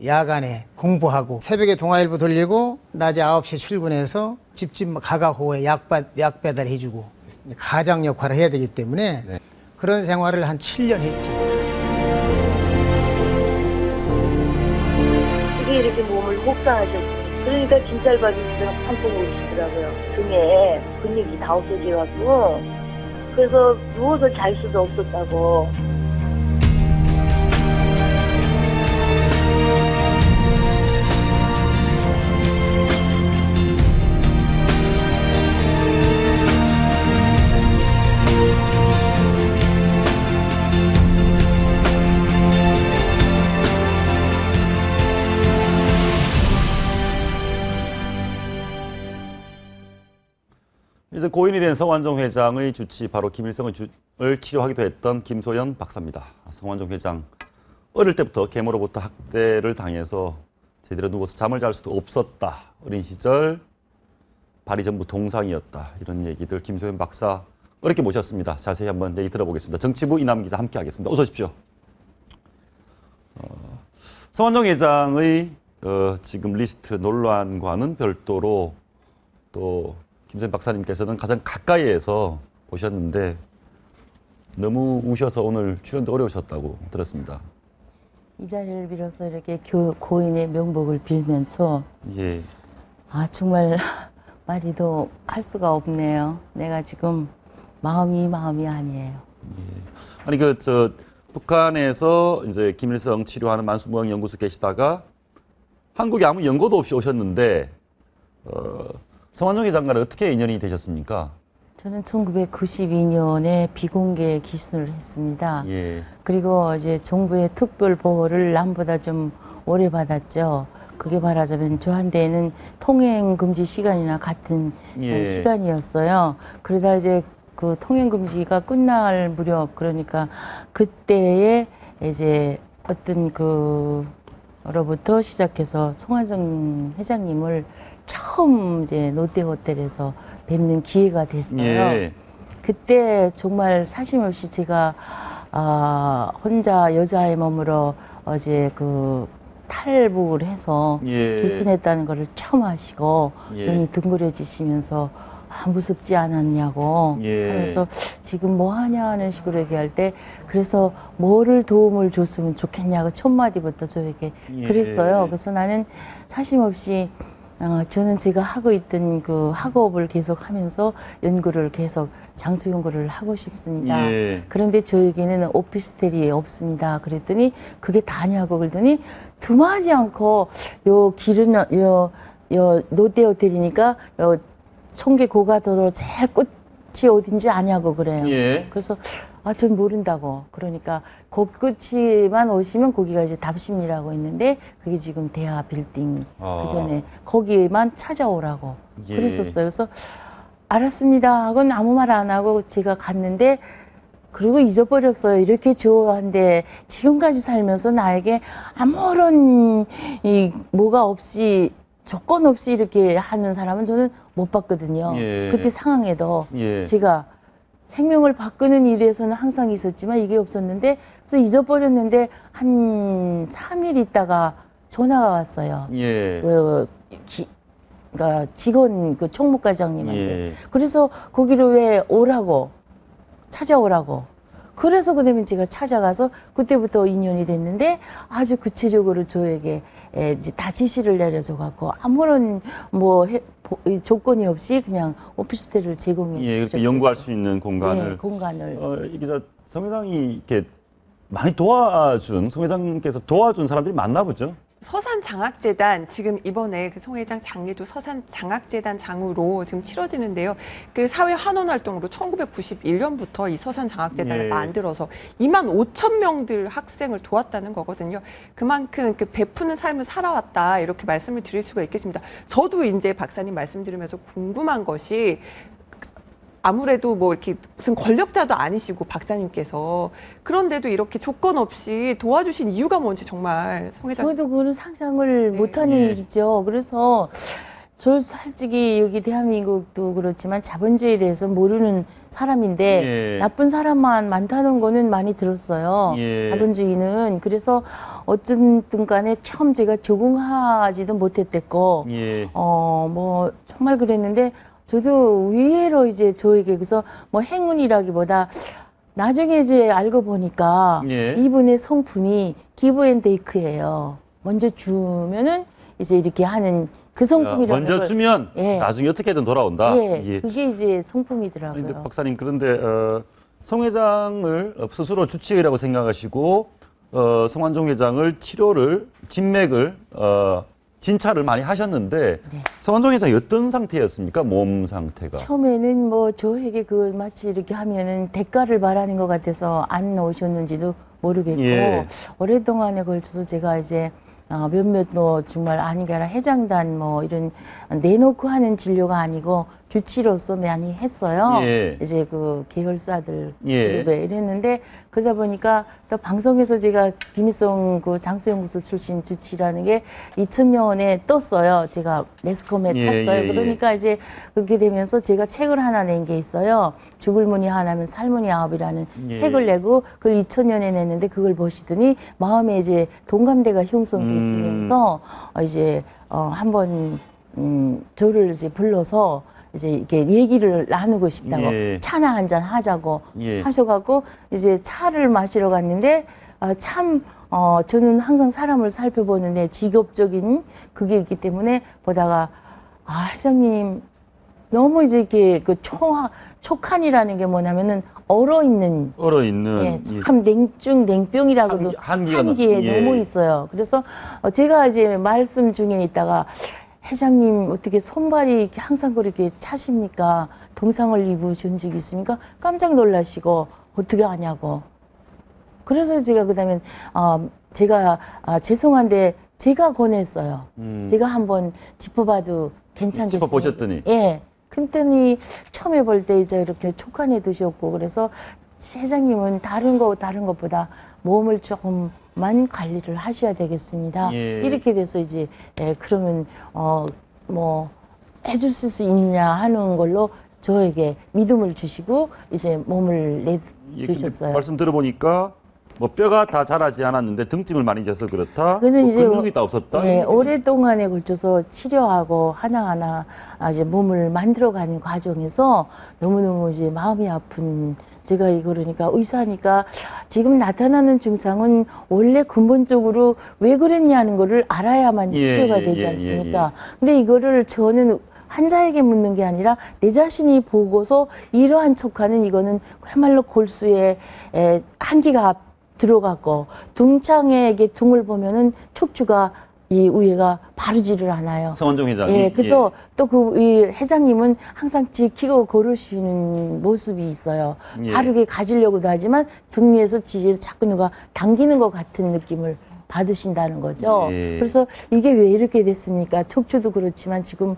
야간에 공부하고 새벽에 동아일보 돌리고 낮에 9시에 출근해서 집집 가가호에 약 배달해주고 가장 역할을 해야 되기 때문에 네. 그런 생활을 한 7년 했죠. 이게 이렇게 몸을 혹사하셨고 그러니까 진찰받으시다가 팡풍 오시더라고요. 등에 근육이 다 없어져가지고 그래서 누워서 잘 수도 없었다고. 이제 고인이 된 성완종 회장의 주치, 바로 김일성을 치료하기도 했던 김소연 박사입니다. 성완종 회장, 어릴 때부터 계모로부터 학대를 당해서 제대로 누워서 잠을 잘 수도 없었다. 어린 시절 발이 전부 동상이었다. 이런 얘기들 김소연 박사 어렵게 모셨습니다. 자세히 한번 얘기 들어보겠습니다. 정치부 이남 기자 함께 하겠습니다. 어서 오십시오. 성완종 회장의 지금 리스트 논란과는 별도로 또 김소연 박사님께서는 가장 가까이에서 보셨는데 너무 우셔서 오늘 출연도 어려우셨다고 들었습니다. 이 자리를 빌어서 이렇게 고인의 명복을 빌면서 예. 정말 말이 더 할 수가 없네요. 내가 지금 마음이 아니에요. 예. 아니 북한에서 이제 김일성 치료하는 만수무강 연구소 계시다가 한국에 아무 연고도 없이 오셨는데 성완종 회장과는 어떻게 인연이 되셨습니까? 저는 1992년에 비공개 기수를 했습니다. 예. 그리고 이제 정부의 특별 보호를 남보다 좀 오래 받았죠. 그게 말하자면 저한테는 통행 금지 시간이나 같은 시간이었어요. 그러다 이제 그 통행 금지가 끝날 무렵, 그러니까 그때에 이제 어떤 그로부터 시작해서 성완종 회장님을 처음 이제 롯데호텔에서 뵙는 기회가 됐어요. 예. 그때 정말 사심없이 제가 혼자 여자의 몸으로 어제 탈북을 해서 기순했다는 것을 처음 하시고 눈이 둥그레지시면서 무섭지 않았냐고 하면서 지금 뭐 하냐 하는 식으로 얘기할 때 그래서 뭐를 도움을 줬으면 좋겠냐고 첫 마디부터 저에게 그랬어요. 그래서 나는 사심없이 저는 제가 하고 있던 그 학업을 계속 하면서 연구를 계속 장수 연구를 하고 싶습니다. 그런데 저에게는 오피스텔이 없습니다. 그랬더니 그게 다냐고 그랬더니 두마지 않고 요 길은 요 롯데호텔이니까 요 총계 고가도로 제일 끝이 어딘지 아냐고 그래요. 그래서 전 모른다고. 그러니까 그 끝이만 오시면 거기가 이제 답심리라고 있는데 그게 지금 대하 빌딩 그 전에 거기에만 찾아오라고 그랬었어요. 그래서 알았습니다 하고는 아무 말 안 하고 제가 갔는데 그리고 잊어버렸어요. 이렇게 좋아한데 지금까지 살면서 나에게 아무런 뭐가 없이 조건 없이 이렇게 하는 사람은 저는 못 봤거든요. 그때 상황에도 제가 생명을 바꾸는 일에서는 항상 있었지만 이게 없었는데 그래서 잊어버렸는데 한 3일 있다가 전화가 왔어요. 그러니까 직원 총무과장님한테. 그래서 거기로 왜 오라고 찾아오라고. 그래서 그다음에 제가 찾아가서 그때부터 인연이 됐는데 아주 구체적으로 저에게 이제 다 지시를 내려줘 갖고 아무런 조건이 없이 그냥 오피스텔을 제공해 주셨어요. 연구할 수 있는 공간을. 공간을. 이게 성 회장이 이렇게 많이 성 회장께서 도와준 사람들이 많나 보죠? 서산장학재단, 지금 이번에 송 회장 장례도 서산장학재단장으로 지금 치러지는데요. 그 사회 환원 활동으로 1991년부터 이 서산장학재단을 만들어서 25,000명들 학생을 도왔다는 거거든요. 그만큼 베푸는 삶을 살아왔다, 이렇게 말씀을 드릴 수가 있겠습니다. 저도 이제 박사님 말씀 들으면서 궁금한 것이 아무래도 이렇게 무슨 권력자도 아니시고 박사님께서 그런데도 이렇게 조건 없이 도와주신 이유가 뭔지 정말 송 회장. 저도 그거는 상상을 못하는 일이죠. 그래서 저 솔직히 여기 대한민국도 그렇지만 자본주의에 대해서 모르는 사람인데 예. 나쁜 사람만 많다는 거는 많이 들었어요. 예. 자본주의는. 그래서 어쨌든 간에 처음 제가 적응하지도 못했댔고 예. 뭐 정말 그랬는데 저도 의외로 이제 저에게 그래서 뭐 행운이라기보다 나중에 이제 알고 보니까 예. 이분의 성품이 기브앤테이크예요. 먼저 주면은 이제 이렇게 하는 그 성품이라는 먼저 걸 주면 예. 나중에 어떻게든 돌아온다. 예, 그게 이제 성품이더라고요. 그런데 박사님 그런데 성 회장을 스스로 주치의라고 생각하시고 성완종 회장을 치료를 진맥을 진찰을 많이 하셨는데 네. 성완종 회장이 어떤 상태였습니까? 몸 상태가. 처음에는 뭐 저에게 그 마치 이렇게 하면은 대가를 바라는 것 같아서 안 오셨는지도 모르겠고 예. 오랫동안에 걸쳐서 제가 이제 몇몇 뭐 정말 아닌 게 아니라 해장단 뭐 이런 내놓고 하는 진료가 아니고 주치로서 많이 했어요. 예. 이제 그 계열사들 예. 그룹에 이랬는데 그러다 보니까 또 방송에서 제가 김일성 그 장수연구소 출신 주치라는 게 2000년에 떴어요. 제가 매스컴에 예, 탔어요. 예, 예. 그러니까 이제 그렇게 되면서 제가 책을 하나 낸 게 있어요. 죽을 문이 하나면 살문이 아홉이라는 예. 책을 내고 그걸 2000년에 냈는데 그걸 보시더니 마음에 이제 동감대가 형성되시면서 이제 한번 저를 이제 불러서 이제 이렇게 얘기를 나누고 싶다고 예. 차나 한잔 하자고 예. 하셔갖고 이제 차를 마시러 갔는데 저는 항상 사람을 살펴보는데 직업적인 그게 있기 때문에 보다가 회장님 너무 이제 이렇게 그 촉한이라는 게 뭐냐면은 얼어있는 예, 참 냉병이라고도 한기에 예. 너무 있어요. 그래서 제가 이제 말씀 중에 있다가 회장님 어떻게 손발이 이렇게 항상 그렇게 차십니까? 동상을 입으신 적이 있습니까? 깜짝 놀라시고 어떻게 하냐고. 그래서 제가 그다음에 제가 죄송한데 제가 권했어요. 제가 한번 짚어봐도 괜찮겠습니까? 짚어보셨더니. 예. 그랬더니 처음에 볼 때 이제 이렇게 촉한해 두셨고 그래서 회장님은 다른 것보다 몸을 조금만 관리를 하셔야 되겠습니다. 예. 이렇게 돼서 이제 그러면 뭐 해주실 수 있냐 하는 걸로 저에게 믿음을 주시고 이제 몸을 내주셨어요. 말씀 들어보니까 뭐 뼈가 다 자라지 않았는데 등짐을 많이 져서 그렇다. 그는 뭐 이제 근육이 다 없었다. 예, 오랫동안에 걸쳐서 치료하고 하나하나 이제 몸을 만들어가는 과정에서 너무너무 이제 마음이 아픈 제가 그러니까 의사니까 지금 나타나는 증상은 원래 근본적으로 왜 그랬냐는 거를 알아야만 치료가 되지 않습니까? 근데 이거를 저는 환자에게 묻는 게 아니라 내 자신이 보고서 이러한 촉하는 이거는 그야말로 골수에 한기가 들어갔고 등창에게 등을 보면은 척추가 이 위에가 바르지를 않아요. 성완종 회장이. 예, 그래서 또 이 회장님은 항상 지키고 걸으시는 모습이 있어요. 예. 바르게 가지려고도 하지만 등 위에서 지지를 자꾸 누가 당기는 것 같은 느낌을 받으신다는 거죠. 예. 그래서 이게 왜 이렇게 됐습니까? 척추도 그렇지만 지금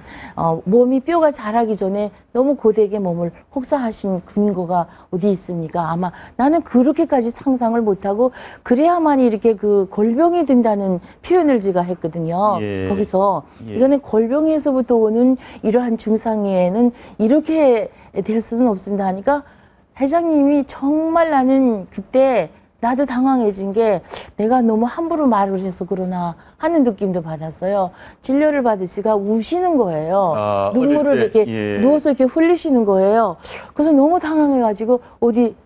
몸이 뼈가 자라기 전에 너무 고되게 몸을 혹사하신 근거가 어디 있습니까? 아마 나는 그렇게까지 상상을 못하고 그래야만 이렇게 그 골병이 든다는 표현을 제가 했거든요. 예. 거기서 예. 이거는 골병에서부터 오는 이러한 증상에는 이렇게 될 수는 없습니다 하니까 회장님이 정말 나는 그때 나도 당황해진 게 내가 너무 함부로 말을 해서 그러나 하는 느낌도 받았어요. 진료를 받으시가 우시는 거예요. 눈물을 이렇게 누워서 이렇게 흘리시는 거예요. 그래서 너무 당황해가지고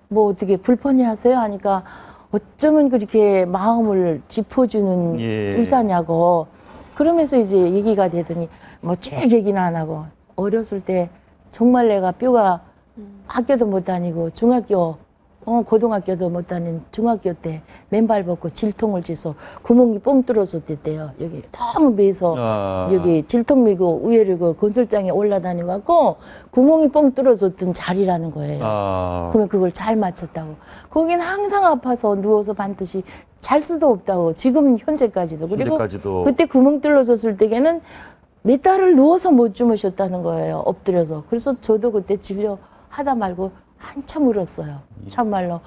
뭐 어떻게 불편해 하세요? 하니까 어쩌면 그렇게 마음을 짚어주는 의사냐고. 그러면서 이제 얘기가 되더니 뭐 쭉 얘기는 안 하고 어렸을 때 정말 내가 뼈가 학교도 못 다니고 고등학교도 못 다닌 중학교 때 맨발 벗고 질통을 쥐서 구멍이 뻥 뚫어졌댔대요. 여기 너무 매서 여기 질통 미고 위에를 그 건설장에 올라다녀갖고 구멍이 뻥 뚫어졌던 자리라는 거예요. 그러면 그걸 잘 맞췄다고. 거긴 항상 아파서 누워서 반드시 잘 수도 없다고. 지금 현재까지도. 그리고 그때 구멍 뚫어졌을 때에는 몇 달을 누워서 못 주무셨다는 거예요. 엎드려서. 그래서 저도 그때 진료하다 말고 한참 울었어요. 참말로.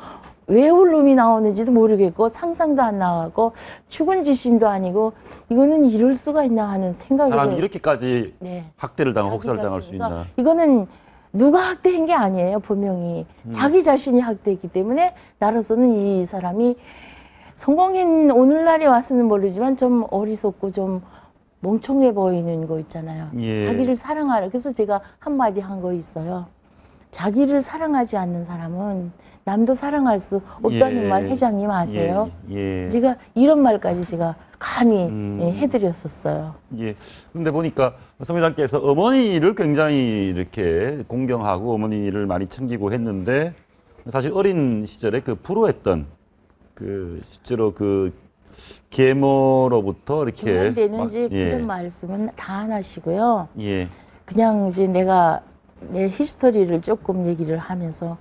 왜 울음이 나오는지도 모르겠고 상상도 안 나가고 죽은 지심도 아니고 이거는 이럴 수가 있나 하는 생각이 사람이 들어요. 이렇게까지 네. 학대를 당하고 자기가 혹사를 당할 수 그러니까 있나. 이거는 누가 학대한 게 아니에요, 분명히. 자기 자신이 학대했기 때문에 나로서는 이 사람이 성공인 오늘날에 와서는 모르지만 좀 어리석고 좀 멍청해 보이는 거 있잖아요. 예. 자기를 사랑하라. 그래서 제가 한마디 한 거 있어요. 자기를 사랑하지 않는 사람은 남도 사랑할 수 없다는 예. 말 회장님 아세요? 예. 제가 이런 말까지 제가 감히 음. 해드렸었어요. 예. 근데 보니까 성 회장께서 어머니를 굉장히 이렇게 공경하고 어머니를 많이 챙기고 했는데 사실 어린 시절에 그 불우했던 그 실제로 그 계모로부터 이렇게 중간되는 막- 이제 예. 그런 말씀은 다 안 하시고요. 예. 그냥 이제 내가 내 히스토리를 조금 얘기를 하면서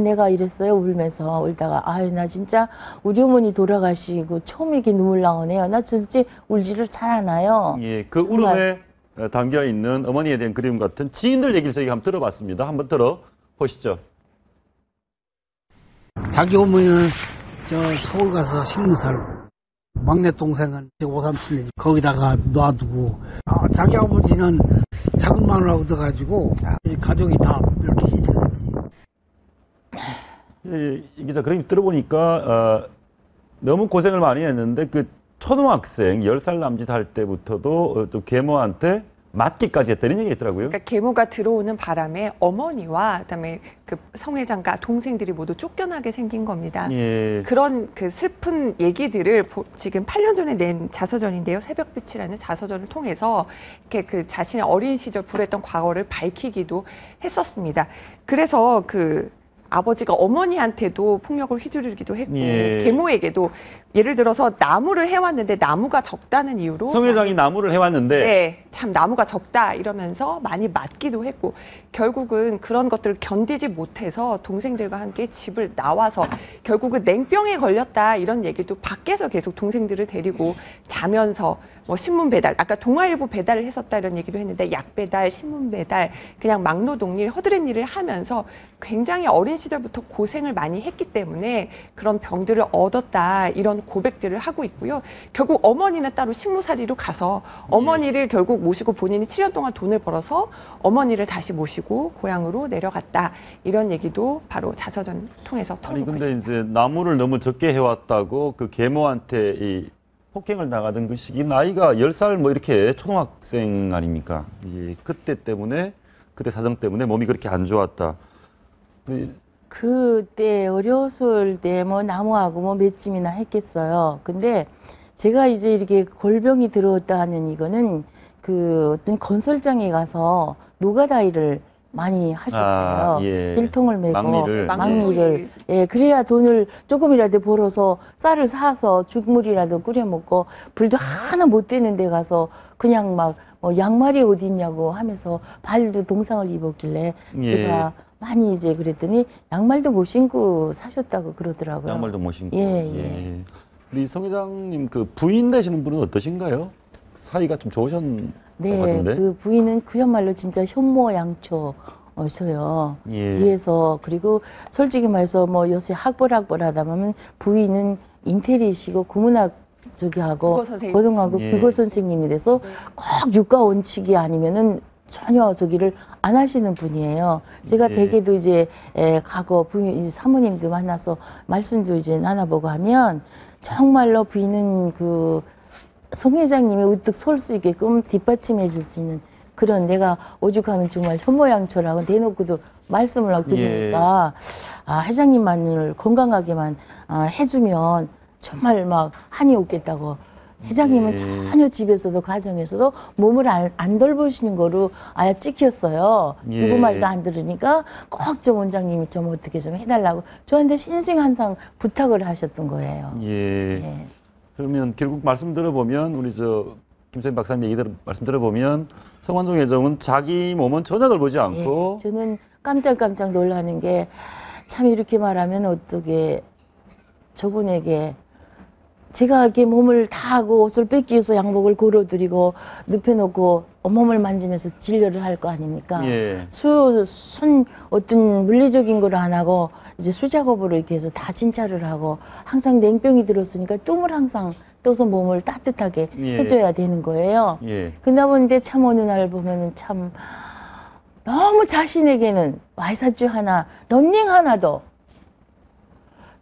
내가 이랬어요 울면서 울다가 아유 나 진짜 우리 어머니 돌아가시고 처음 이렇게 눈물 나오네요. 나 진짜 울지를 잘 않아요. 예. 그 정말. 울음에 담겨 있는 어머니에 대한 그리움 같은 지인들 얘기를 저희가 한번 들어봤습니다. 한번 들어보시죠. 자기 어머니는 저 서울 가서 식무 살고 막내 동생은 오삼촌네 집 거기다가 놔두고 자기 아버지는 작은 마누라고 얻어가지고 가족이 다 이렇게 있었지. 예, 이 기자 그림 들어보니까 너무 고생을 많이 했는데 그 초등학생 10살 남짓 할 때부터도 또 계모한테 맞기까지 했다는 얘기가 있더라고요. 그러니까 계모가 들어오는 바람에 어머니와 그다음에 그 성 회장과 동생들이 모두 쫓겨나게 생긴 겁니다. 예. 그런 그 슬픈 얘기들을 지금 8년 전에 낸 자서전인데요. 새벽빛이라는 자서전을 통해서 이렇게 그 자신의 어린 시절 불했던 과거를 밝히기도 했었습니다. 그래서 그 아버지가 어머니한테도 폭력을 휘두르기도 했고 예. 계모에게도 예를 들어서 나무를 해왔는데 나무가 적다는 이유로 성 회장이 나무를 해왔는데 네, 참 나무가 적다 이러면서 많이 맞기도 했고 결국은 그런 것들을 견디지 못해서 동생들과 함께 집을 나와서 결국은 냉병에 걸렸다 이런 얘기도 밖에서 계속 동생들을 데리고 자면서 뭐 신문 배달, 아까 동아일보 배달을 했었다 이런 얘기도 했는데 약 배달, 신문 배달, 그냥 막노동 일, 허드렛 일을 하면서 굉장히 어린 시절부터 고생을 많이 했기 때문에 그런 병들을 얻었다 이런 고백들을 하고 있고요. 결국 어머니는 따로 식무살이로 가서 어머니를 결국 모시고 본인이 7년 동안 돈을 벌어서 어머니를 다시 모시고 고향으로 내려갔다 이런 얘기도 바로 자서전 통해서 아니 털어놓고 근데 있습니다. 이제 나무를 너무 적게 해왔다고 그 계모한테 이 폭행을 당하던 그 시기 나이가 10살 뭐 이렇게 초등학생 아닙니까? 예, 그때 때문에 그때 사정 때문에 몸이 그렇게 안 좋았다. 그때 어렸을 때 뭐 나무하고 뭐 몇 짐이나 했겠어요. 근데 제가 이제 이렇게 골병이 들어왔다 하는 이거는 그 어떤 건설장에 가서 노가다 일을 많이 하셨어요. 예. 길통을 메고 막리를. 예, 그래야 돈을 조금이라도 벌어서 쌀을 사서 죽물이라도 끓여 먹고 불도 하나 못 대는 데 가서 그냥 막 뭐 양말이 어디 있냐고 하면서 발도 동상을 입었길래 예. 제가 많이 이제 그랬더니 양말도 못 신고 사셨다고 그러더라고요. 양말도 못 신고. 예. 우리 성 회장님 그 부인 되시는 분은 어떠신가요? 사이가 좀 좋으셨던 것 네, 같은데. 그 부인은 그야말로 진짜 현모양처셔요. 예. 위에서 그리고 솔직히 말해서 뭐 요새 학벌하다 보면 부인은 인테리시고 국문학 저기 하고 국어 선생님. 고등학교 예. 국어 선생님이 돼서 꼭 육가 원칙이 아니면은 전혀 저기를 안 하시는 분이에요. 제가 예. 대개도 이제 과거 부인 사모님도 만나서 말씀도 이제 나눠보고 하면 정말로 부인은 그 송 회장님이 우뚝 설 수 있게끔 뒷받침해 줄 수 있는 그런 내가 오죽하면 정말 현모양처라고 대놓고도 말씀을 하고 드리니까 회장님만을 건강하게만 해주면 정말 막 한이 없겠다고. 회장님은 예. 전혀 집에서도 가정에서도 몸을 안 돌보시는 거로 아예 찍혔어요. 예. 누구 말도 안 들으니까 꼭 좀 원장님이 좀 어떻게 좀 해달라고 저한테 신신한상 부탁을 하셨던 거예요. 예. 예. 그러면 결국 말씀 들어보면 우리 저 김소연 박사님 얘기 말씀 들어보면 성완종 회장은 자기 몸은 전혀 돌보지 않고 예, 저는 깜짝깜짝 놀라는 게 참 이렇게 말하면 어떻게 저분에게 제가 이렇게 몸을 다 하고 옷을 뺏기 위해서 양복을 걸어드리고 눕혀놓고 온몸을 만지면서 진료를 할 거 아닙니까? 예. 어떤 물리적인 걸 안 하고 이제 수작업으로 이렇게 해서 다 진찰을 하고 항상 냉병이 들었으니까 뜸을 항상 떠서 몸을 따뜻하게 예. 해줘야 되는 거예요. 예. 그러다 보는데 참 어느 날 보면은 참 너무 자신에게는 와이사주 하나, 런닝 하나도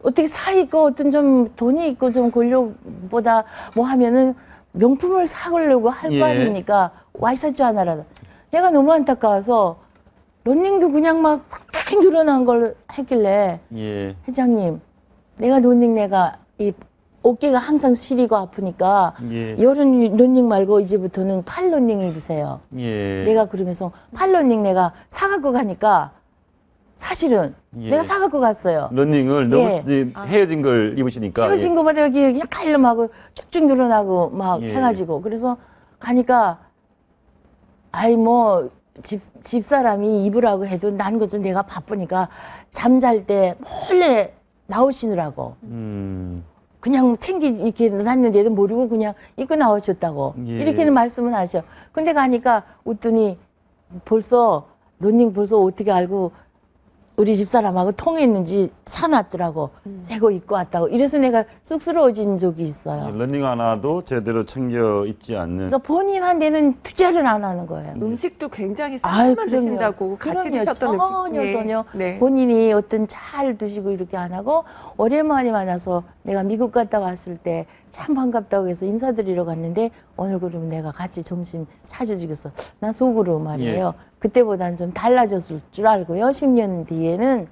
어떻게 사있고 어떤 좀 돈이 있고 좀 권력보다 뭐 하면은 명품을 사려고 할 거 예. 아닙니까? 와이사주 하나라도. 내가 너무 안타까워서 런닝도 그냥 막 팍 늘어난 걸 했길래 예. 회장님, 내가 이 어깨가 항상 시리고 아프니까 예. 여름 런닝 말고 이제부터는 팔 런닝 입으세요. 예. 내가 그러면서 팔 런닝 내가 사갖고 가니까 사실은 예. 내가 사갖고 갔어요. 러닝을 너무 예. 이제 헤어진 걸 입으시니까. 헤어진 거마다 여기 칼럼하고 쭉쭉 늘어나고 막 예. 해가지고 그래서 가니까 집사람이 입으라고 해도 난 거 좀 내가 바쁘니까 잠잘 때 몰래 나오시느라고 그냥 이렇게 놨는데도 모르고 그냥 입고 나오셨다고 예. 이렇게는 말씀을 하셔. 근데 가니까 웃더니 런닝 벌써 어떻게 알고 우리 집사람하고 통했는지 사놨더라고. 새거 입고 왔다고. 이래서 내가 쑥스러워진 적이 있어요. 러닝 하나도 제대로 챙겨 입지 않는. 그러니까 본인한테는 투자를 안 하는 거예요. 음식도 굉장히 아유, 쌀만 드신다고 같이 그럼요. 드셨던 전혀 음식. 전혀 네. 본인이 어떤 잘 드시고 이렇게 안 하고 오랜만에 만나서 내가 미국 갔다 왔을 때 참 반갑다고 해서 인사드리러 갔는데 오늘 그러면 내가 같이 점심 사주겠어. 난 속으로 말이에요. 그때보다는 좀 달라졌을 줄 알고요. 10년 뒤에는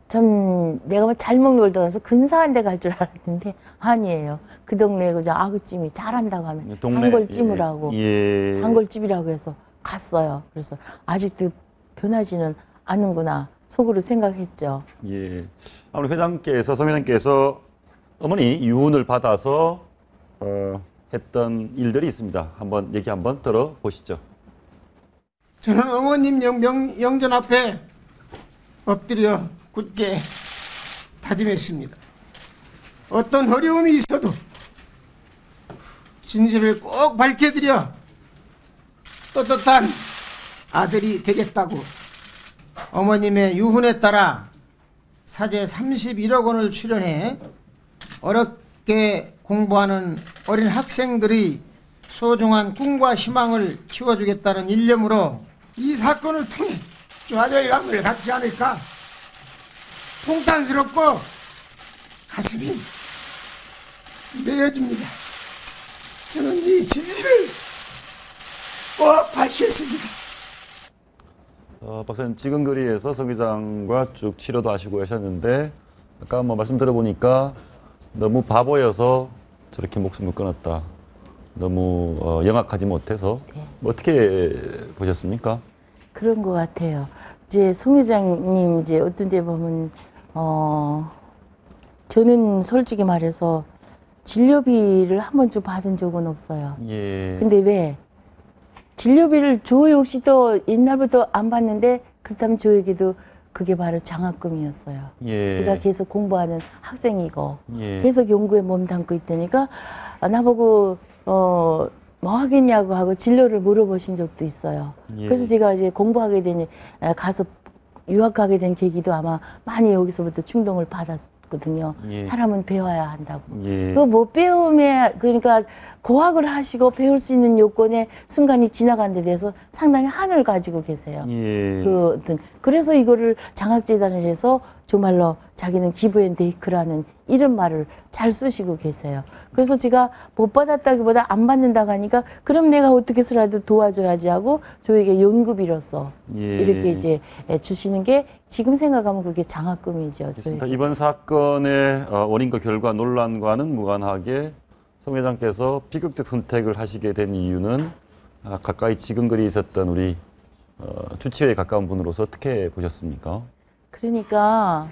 좀 내가 뭐 잘 먹는 걸 떠나서 근사한 데 갈 줄 알았는데 아니에요. 그 동네에 그저 아구찜이 잘한다고 하면 단골찜이라고 예. 단골집이라고 해서 갔어요. 그래서 아직도 변하지는 않는구나 속으로 생각했죠. 예. 아무래도 송 회장께서 어머니 유운을 받아서 했던 일들이 있습니다. 얘기 한번 들어보시죠. 저는 어머님 영전 앞에 엎드려 굳게 다짐했습니다. 어떤 어려움이 있어도 진실을 꼭 밝혀드려 떳떳한 아들이 되겠다고 어머님의 유훈에 따라 사제 31억 원을 출연해 어렵게 공부하는 어린 학생들의 소중한 꿈과 희망을 키워주겠다는 일념으로 이 사건을 통해 좌절감을 갖지 않을까 통탄스럽고 가슴이 메어집니다. 저는 이 진실을 꼭 밝히겠습니다. 박사님, 지금 거리에서 송 회장과 쭉 치료도 하시고 하셨는데 아까 말씀 들어보니까 너무 바보여서 저렇게 목숨을 끊었다. 너무 영악하지 못해서 어떻게 보셨습니까? 그런 것 같아요. 이제 송 회장님 이제 어떤 데 보면 저는 솔직히 말해서 진료비를 한 번쯤 받은 적은 없어요. 예. 근데 왜 진료비를 줘요 혹시 또 옛날부터 안 받는데 그렇다면 저에게도 그게 바로 장학금이었어요. 예. 제가 계속 공부하는 학생이고 예. 계속 연구에 몸담고 있다니까 나보고 뭐 하겠냐고 하고 진로를 물어보신 적도 있어요. 예. 그래서 제가 이제 공부하게 된 가서 유학하게 된 계기도 아마 많이 여기서부터 충동을 받았거든요. 예. 사람은 배워야 한다고. 예. 그거 못 배우면 그러니까 고학을 하시고 배울 수 있는 요건의 순간이 지나간 데 대해서 상당히 한을 가지고 계세요. 예. 그래서 이거를 장학재단을 해서 정말로 자기는 기브앤테이크라는 이런 말을 잘 쓰시고 계세요. 그래서 제가 못 받았다기보다 안 받는다고 하니까 그럼 내가 어떻게 해서라도 도와줘야지 하고 저에게 연구비로서 예. 이렇게 이제 주시는 게 지금 생각하면 그게 장학금이죠. 그렇습니다. 이번 사건의 원인과 결과 논란과는 무관하게 송 회장께서 비극적 선택을 하시게 된 이유는 가까이 지근거리 있었던 우리 주치의에 가까운 분으로서 어떻게 보셨습니까? 그러니까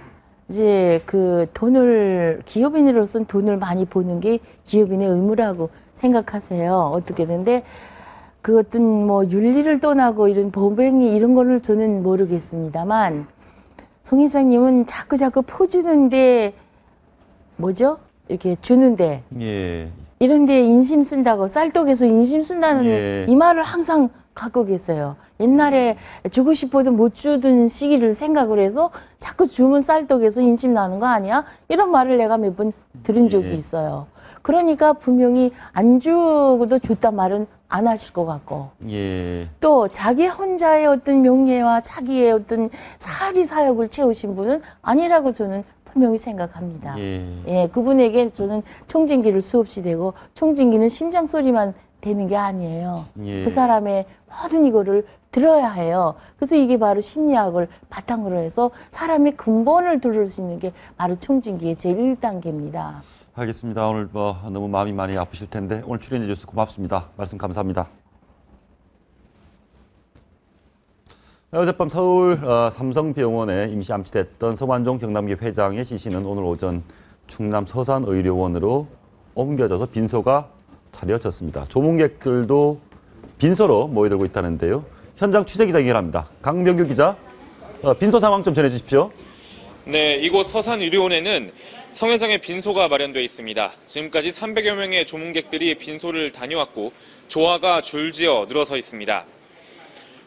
이제 기업인으로서는 돈을 많이 버는 게 기업인의 의무라고 생각하세요. 어떻게든데 그 어떤 뭐 윤리를 떠나고 이런 법행위 이런 거를 저는 모르겠습니다만 송 회장님은 자꾸 퍼주는데 뭐죠? 이렇게 주는데 예. 이런 데 인심 쓴다고 쌀떡에서 인심 쓴다는 예. 이 말을 항상 갖고 계세요. 옛날에 주고 싶어도 못 주던 시기를 생각을 해서 자꾸 주면 쌀떡에서 인심 나는 거 아니야? 이런 말을 내가 몇 번 들은 적이 예. 있어요. 그러니까 분명히 안 주고도 줬단 말은 안 하실 것 같고 예. 또 자기 혼자의 어떤 명예와 자기의 어떤 사리 사욕을 채우신 분은 아니라고 저는 분명히 생각합니다. 예. 그분에게 저는 청진기를 수없이 대고 청진기는 심장 소리만 되는 게 아니에요. 예. 그 사람의 모든 이거를 들어야 해요. 그래서 이게 바로 심리학을 바탕으로 해서 사람의 근본을 들을 수 있는 게 바로 청진기의 제1단계입니다. 알겠습니다. 오늘 너무 마음이 많이 아프실 텐데 오늘 출연해 주셔서 고맙습니다. 말씀 감사합니다. 어젯밤 서울 삼성병원에 임시 암치됐던 서완종 경남기 회장의 시신은 오늘 오전 충남 서산의료원으로 옮겨져서 빈소가 차려졌습니다. 조문객들도 빈소로 모여들고 있다는데요. 현장 취재 기자 연결합니다. 강병규 기자, 빈소 상황 좀 전해주십시오. 네, 이곳 서산의료원에는 성 회장의 빈소가 마련되어 있습니다. 지금까지 300여 명의 조문객들이 빈소를 다녀왔고 조화가 줄지어 늘어서 있습니다.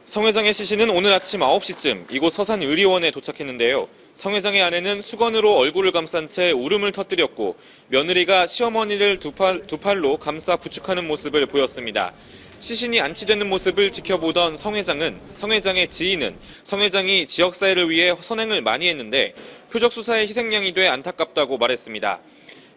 성 회장의 시신은 오늘 아침 9시쯤 이곳 서산의료원에 도착했는데요. 성 회장의 아내는 수건으로 얼굴을 감싼 채 울음을 터뜨렸고 며느리가 시어머니를 두 팔로 감싸 부축하는 모습을 보였습니다. 시신이 안치되는 모습을 지켜보던 성 회장의 지인은 성 회장이 지역사회를 위해 선행을 많이 했는데 표적 수사의 희생양이 돼 안타깝다고 말했습니다.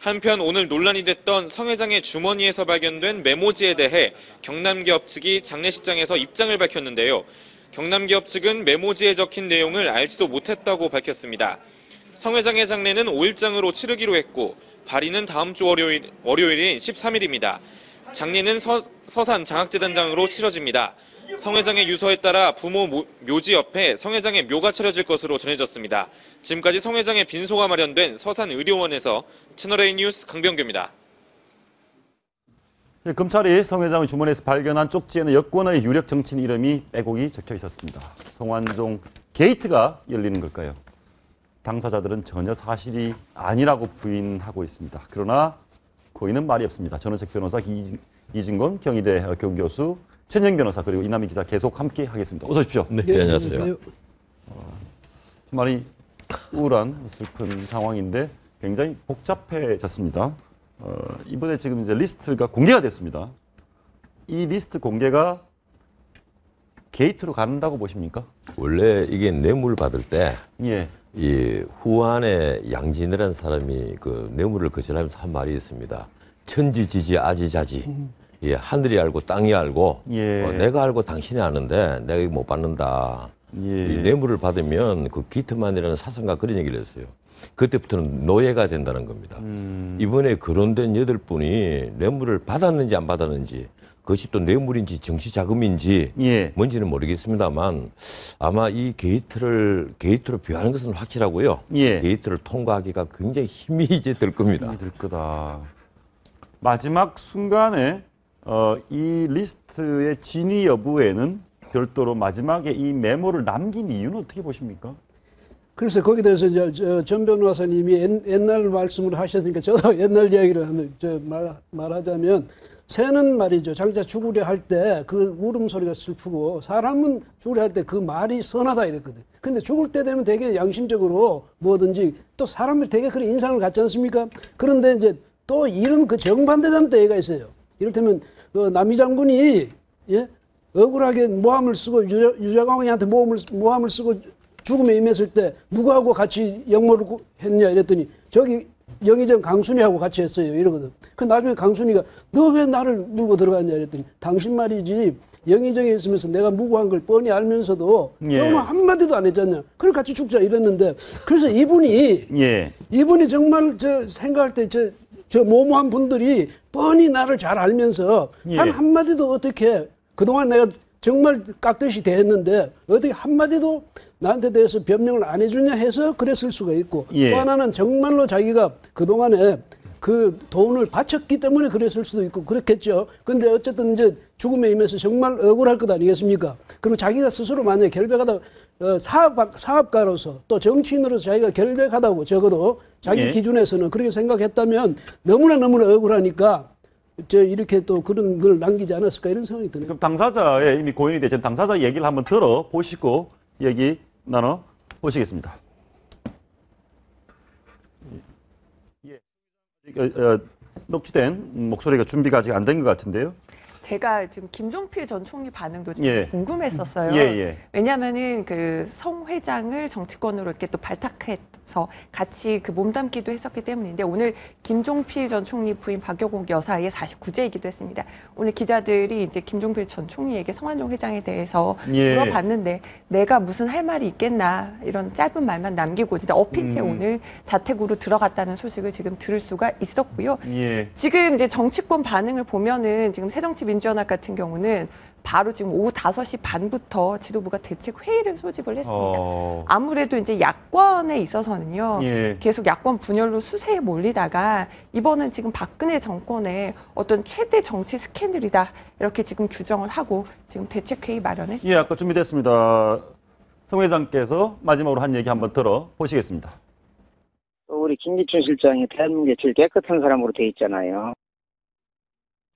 한편 오늘 논란이 됐던 성 회장의 주머니에서 발견된 메모지에 대해 경남기업 측이 장례식장에서 입장을 밝혔는데요. 경남기업 측은 메모지에 적힌 내용을 알지도 못했다고 밝혔습니다. 성 회장의 장례는 5일장으로 치르기로 했고 발인은 다음 주 월요일인 13일입니다. 장례는 서산 장학재단장으로 치러집니다. 성 회장의 유서에 따라 부모 묘지 옆에 성 회장의 묘가 차려질 것으로 전해졌습니다. 지금까지 성 회장의 빈소가 마련된 서산의료원에서 채널A 뉴스 강병규입니다. 검찰이 성 회장의 주머니에서 발견한 쪽지에는 여권의 유력 정치인 이름이 빼곡히 적혀 있었습니다. 성완종 게이트가 열리는 걸까요? 당사자들은 전혀 사실이 아니라고 부인하고 있습니다. 그러나 고인은 말이 없습니다. 전원책 변호사 이진권 경희대 교수 최정 변호사 그리고 이남희 기자 계속 함께 하겠습니다. 어서 오십시오. 네, 안녕하세요. 많이 우울한 슬픈 상황인데 굉장히 복잡해졌습니다. 이번에 지금 이제 리스트가 공개가 됐습니다. 이 리스트 공개가 게이트로 간다고 보십니까? 원래 이게 뇌물 받을 때, 예. 이 후안에 양진이라는 사람이 그 뇌물을 거절하면서 한 말이 있습니다. 천지지지 아지자지. 예, 하늘이 알고 땅이 알고, 예. 내가 알고 당신이 아는데 내가 이거 못 받는다. 예. 이 뇌물을 받으면 그 기트만이라는 사상가 그런 얘기를 했어요. 그때부터는 노예가 된다는 겁니다. 이번에 거론된 8분이 뇌물을 받았는지 안 받았는지, 그것이 또 뇌물인지 정치자금인지 예. 뭔지는 모르겠습니다만 아마 이 게이트로 비하하는 것은 확실하고요. 예. 게이트를 통과하기가 굉장히 힘이 이제 들 겁니다. 힘이 들 거다. 마지막 순간에 이 리스트의 진위 여부에는 별도로 마지막에 이 메모를 남긴 이유는 어떻게 보십니까? 그래서 거기에 대해서 전 변호사님이 옛날 말씀을 하셨으니까 저도 옛날 이야기를 말하자면 새는 말이죠. 장자 죽으려 할 때 그 울음소리가 슬프고 사람은 죽으려 할 때 그 말이 선하다 이랬거든. 근데 죽을 때 되면 되게 양심적으로 뭐든지 또 사람을 되게 그런 인상을 갖지 않습니까? 그런데 이제 또 이런 그 정반대된 때가 있어요. 이를테면 남이 장군이 억울하게 모함을 쓰고 유자광이한테 모함을 쓰고 죽음에 임했을 때 누구하고 같이 역모를 했냐 이랬더니 저기 영의정 강순이하고 같이 했어요 이러거든. 그 나중에 강순이가 너 왜 나를 물고 들어갔냐 이랬더니 당신 말이지 영의정에 있으면서 내가 무고한 걸 뻔히 알면서도 너는 한마디도 안 했잖냐. 그걸 같이 죽자 이랬는데 그래서 이분이 정말 생각할 때 저 모모한 분들이 뻔히 나를 잘 알면서 단 한마디도 어떻게 그동안 내가 정말 깍듯이 대했는데 어떻게 한마디도 나한테 대해서 변명을 안 해주냐 해서 그랬을 수가 있고 또 하나는 정말로 자기가 그동안에 그 돈을 바쳤기 때문에 그랬을 수도 있고 그렇겠죠. 근데 어쨌든 이제 죽음에 임해서 정말 억울할 것 아니겠습니까? 그리고 자기가 스스로 만약에 결백하다 사업가로서 또 정치인으로서 자기가 결백하다고 적어도 자기 예. 기준에서는 그렇게 생각했다면 너무나 억울하니까 이렇게 또 그런 걸 남기지 않았을까 이런 생각이 드네요. 그럼 당사자의 이미 고인이 되신 당사자 얘기를 한번 들어보시고 얘기 나눠보시겠습니다. 예. 녹취된 목소리가 준비가 아직 안 된 것 같은데요. 제가 지금 김종필 전 총리 반응도 좀 예. 궁금했었어요. 예. 왜냐하면은 그 성 회장을 정치권으로 이렇게 또 발탁해서 같이 그 몸담기도 했었기 때문인데 오늘 김종필 전 총리 부인 박여공 여사의 49제이기도 했습니다. 오늘 기자들이 이제 김종필 전 총리에게 성완종 회장에 대해서 예. 물어봤는데 내가 무슨 할 말이 있겠나 이런 짧은 말만 남기고 진짜 어필체 오늘 자택으로 들어갔다는 소식을 지금 들을 수가 있었고요. 예. 지금 이제 정치권 반응을 보면은 지금 새정치민주연합 같은 경우는 바로 지금 오후 5시 반부터 지도부가 대책 회의를 소집을 했습니다. 아무래도 이제 야권에 있어서는요. 예. 계속 야권 분열로 수세에 몰리다가 이번은 지금 박근혜 정권의 어떤 최대 정치 스캔들이다. 이렇게 지금 규정을 하고 지금 대책 회의 마련에 예, 아까 준비됐습니다. 성 회장께서 마지막으로 한 얘기 한번 들어보시겠습니다. 우리 김기춘 실장이 대한민국의 제일 깨끗한 사람으로 돼 있잖아요.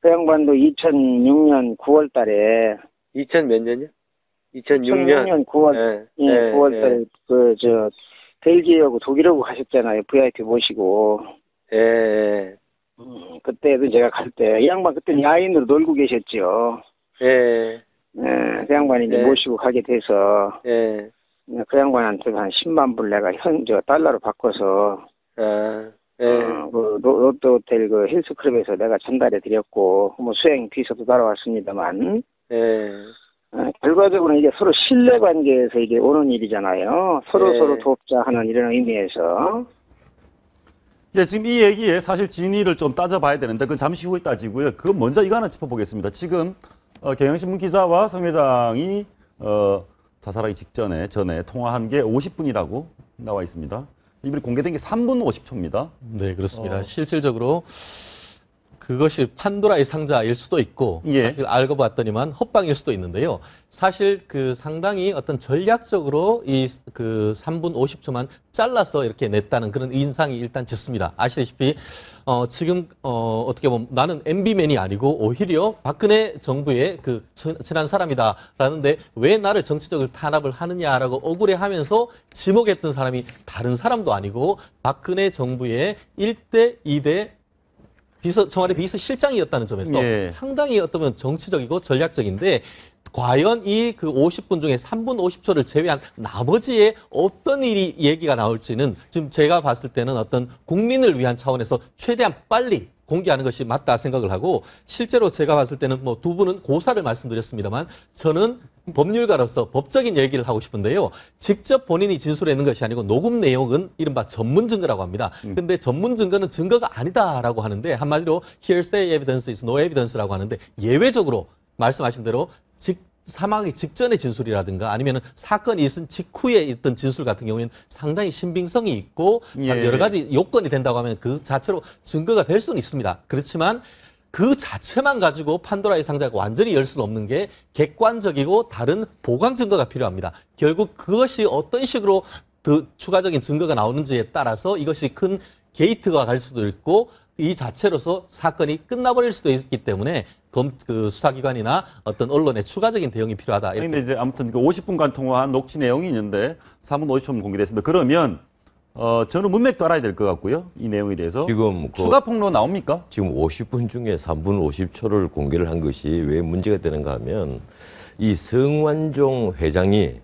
그 양반도 2006년 9월 달에 2000 몇 년이요? 2006년 9월 9월 달에 벨기에하고 독일하고 가셨잖아요. VIP 모시고. 예. 그때도 제가 갈 때 이 양반 그때 야인으로 놀고 계셨죠. 예. 그 양반이 이제 모시고 가게 돼서 예. 그 양반한테 한 10만 불 내가 달러로 바꿔서 그 롯데 호텔 그 힐스클럽에서 내가 전달해 드렸고 뭐 수행 비서도 따라왔습니다만 결과적으로 이게 서로 신뢰관계에서 이게 오는 일이잖아요. 서로 돕자 하는 이런 의미에서. 예, 지금 이 얘기에 사실 진위를 좀 따져봐야 되는데 그건 잠시 후에 따지고요. 그건 먼저 이거 하나 짚어보겠습니다. 지금 경향신문 기자와 성 회장이 자살하기 전에 통화한 게 50분이라고 나와 있습니다. 이번에 공개된 게 3분 50초입니다. 네, 그렇습니다. 실질적으로 그것이 판도라의 상자일 수도 있고 사실 알고 봤더니만 헛방일 수도 있는데요. 사실 그 상당히 어떤 전략적으로 이 그 3분 50초만 잘라서 이렇게 냈다는 그런 인상이 일단 짙습니다. 아시다시피 지금 어떻게 보면 나는 MB맨이 아니고 오히려 박근혜 정부의 그 친한 사람이다라는데 왜 나를 정치적으로 탄압을 하느냐라고 억울해하면서 지목했던 사람이 다른 사람도 아니고 박근혜 정부의 1대 2대 청와대 비서실장이었다는 점에서 상당히 어떠면 정치적이고 전략적인데 과연 이 그 50분 중에 3분 50초를 제외한 나머지에 어떤 일이 얘기가 나올지는 지금 제가 봤을 때는 어떤 국민을 위한 차원에서 최대한 빨리 공개하는 것이 맞다 생각을 하고 실제로 제가 봤을 때는 뭐 두 분은 고사를 말씀드렸습니다만 저는 법률가로서 법적인 얘기를 하고 싶은데요. 직접 본인이 진술하는 것이 아니고 녹음 내용은 이른바 전문 증거라고 합니다. 근데 전문 증거는 증거가 아니다라고 하는데 한마디로 hearsay evidence is no evidence라고 하는데 예외적으로 말씀하신 대로 사망하기 직전의 진술이라든가 아니면 사건이 있은 직후에 있던 진술 같은 경우에는 상당히 신빙성이 있고 여러 가지 요건이 된다고 하면 그 자체로 증거가 될 수는 있습니다. 그렇지만 그 자체만 가지고 판도라의 상자가 완전히 열 수는 없는 게 객관적이고 다른 보강 증거가 필요합니다. 결국 그것이 어떤 식으로 더 추가적인 증거가 나오는지에 따라서 이것이 큰 게이트가 갈 수도 있고 이 자체로서 사건이 끝나버릴 수도 있기 때문에 그 수사기관이나 어떤 언론의 추가적인 대응이 필요하다. 그런데 이제 아무튼 그 50분간 통화한 녹취 내용이 있는데 3분 50초면 공개됐습니다. 그러면 저는 문맥도 알아야 될 것 같고요. 이 내용에 대해서 지금 추가 폭로 나옵니까? 지금 50분 중에 3분 50초를 공개를 한 것이 왜 문제가 되는가 하면 이 성완종 회장이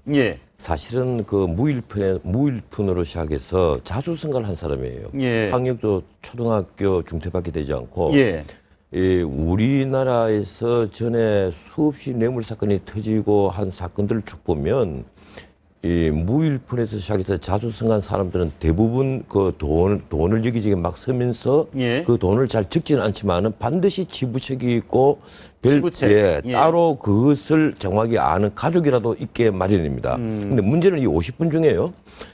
사실은 그 무일푼으로 시작해서 자수성가를 한 사람이에요. 학력도 초등학교 중퇴밖에 되지 않고 우리나라에서 전에 수없이 뇌물 사건이 터지고 한 사건들을 쭉 보면 이 무일푼에서 시작해서 자수성가한 사람들은 대부분 그 돈을 여기저기 막 쓰면서 그 돈을 잘 적지는 않지만은 반드시 지부책이 있고 신부채. 따로 그것을 정확히 아는 가족이라도 있게 마련입니다. 근데 문제는 이 50분 중에요.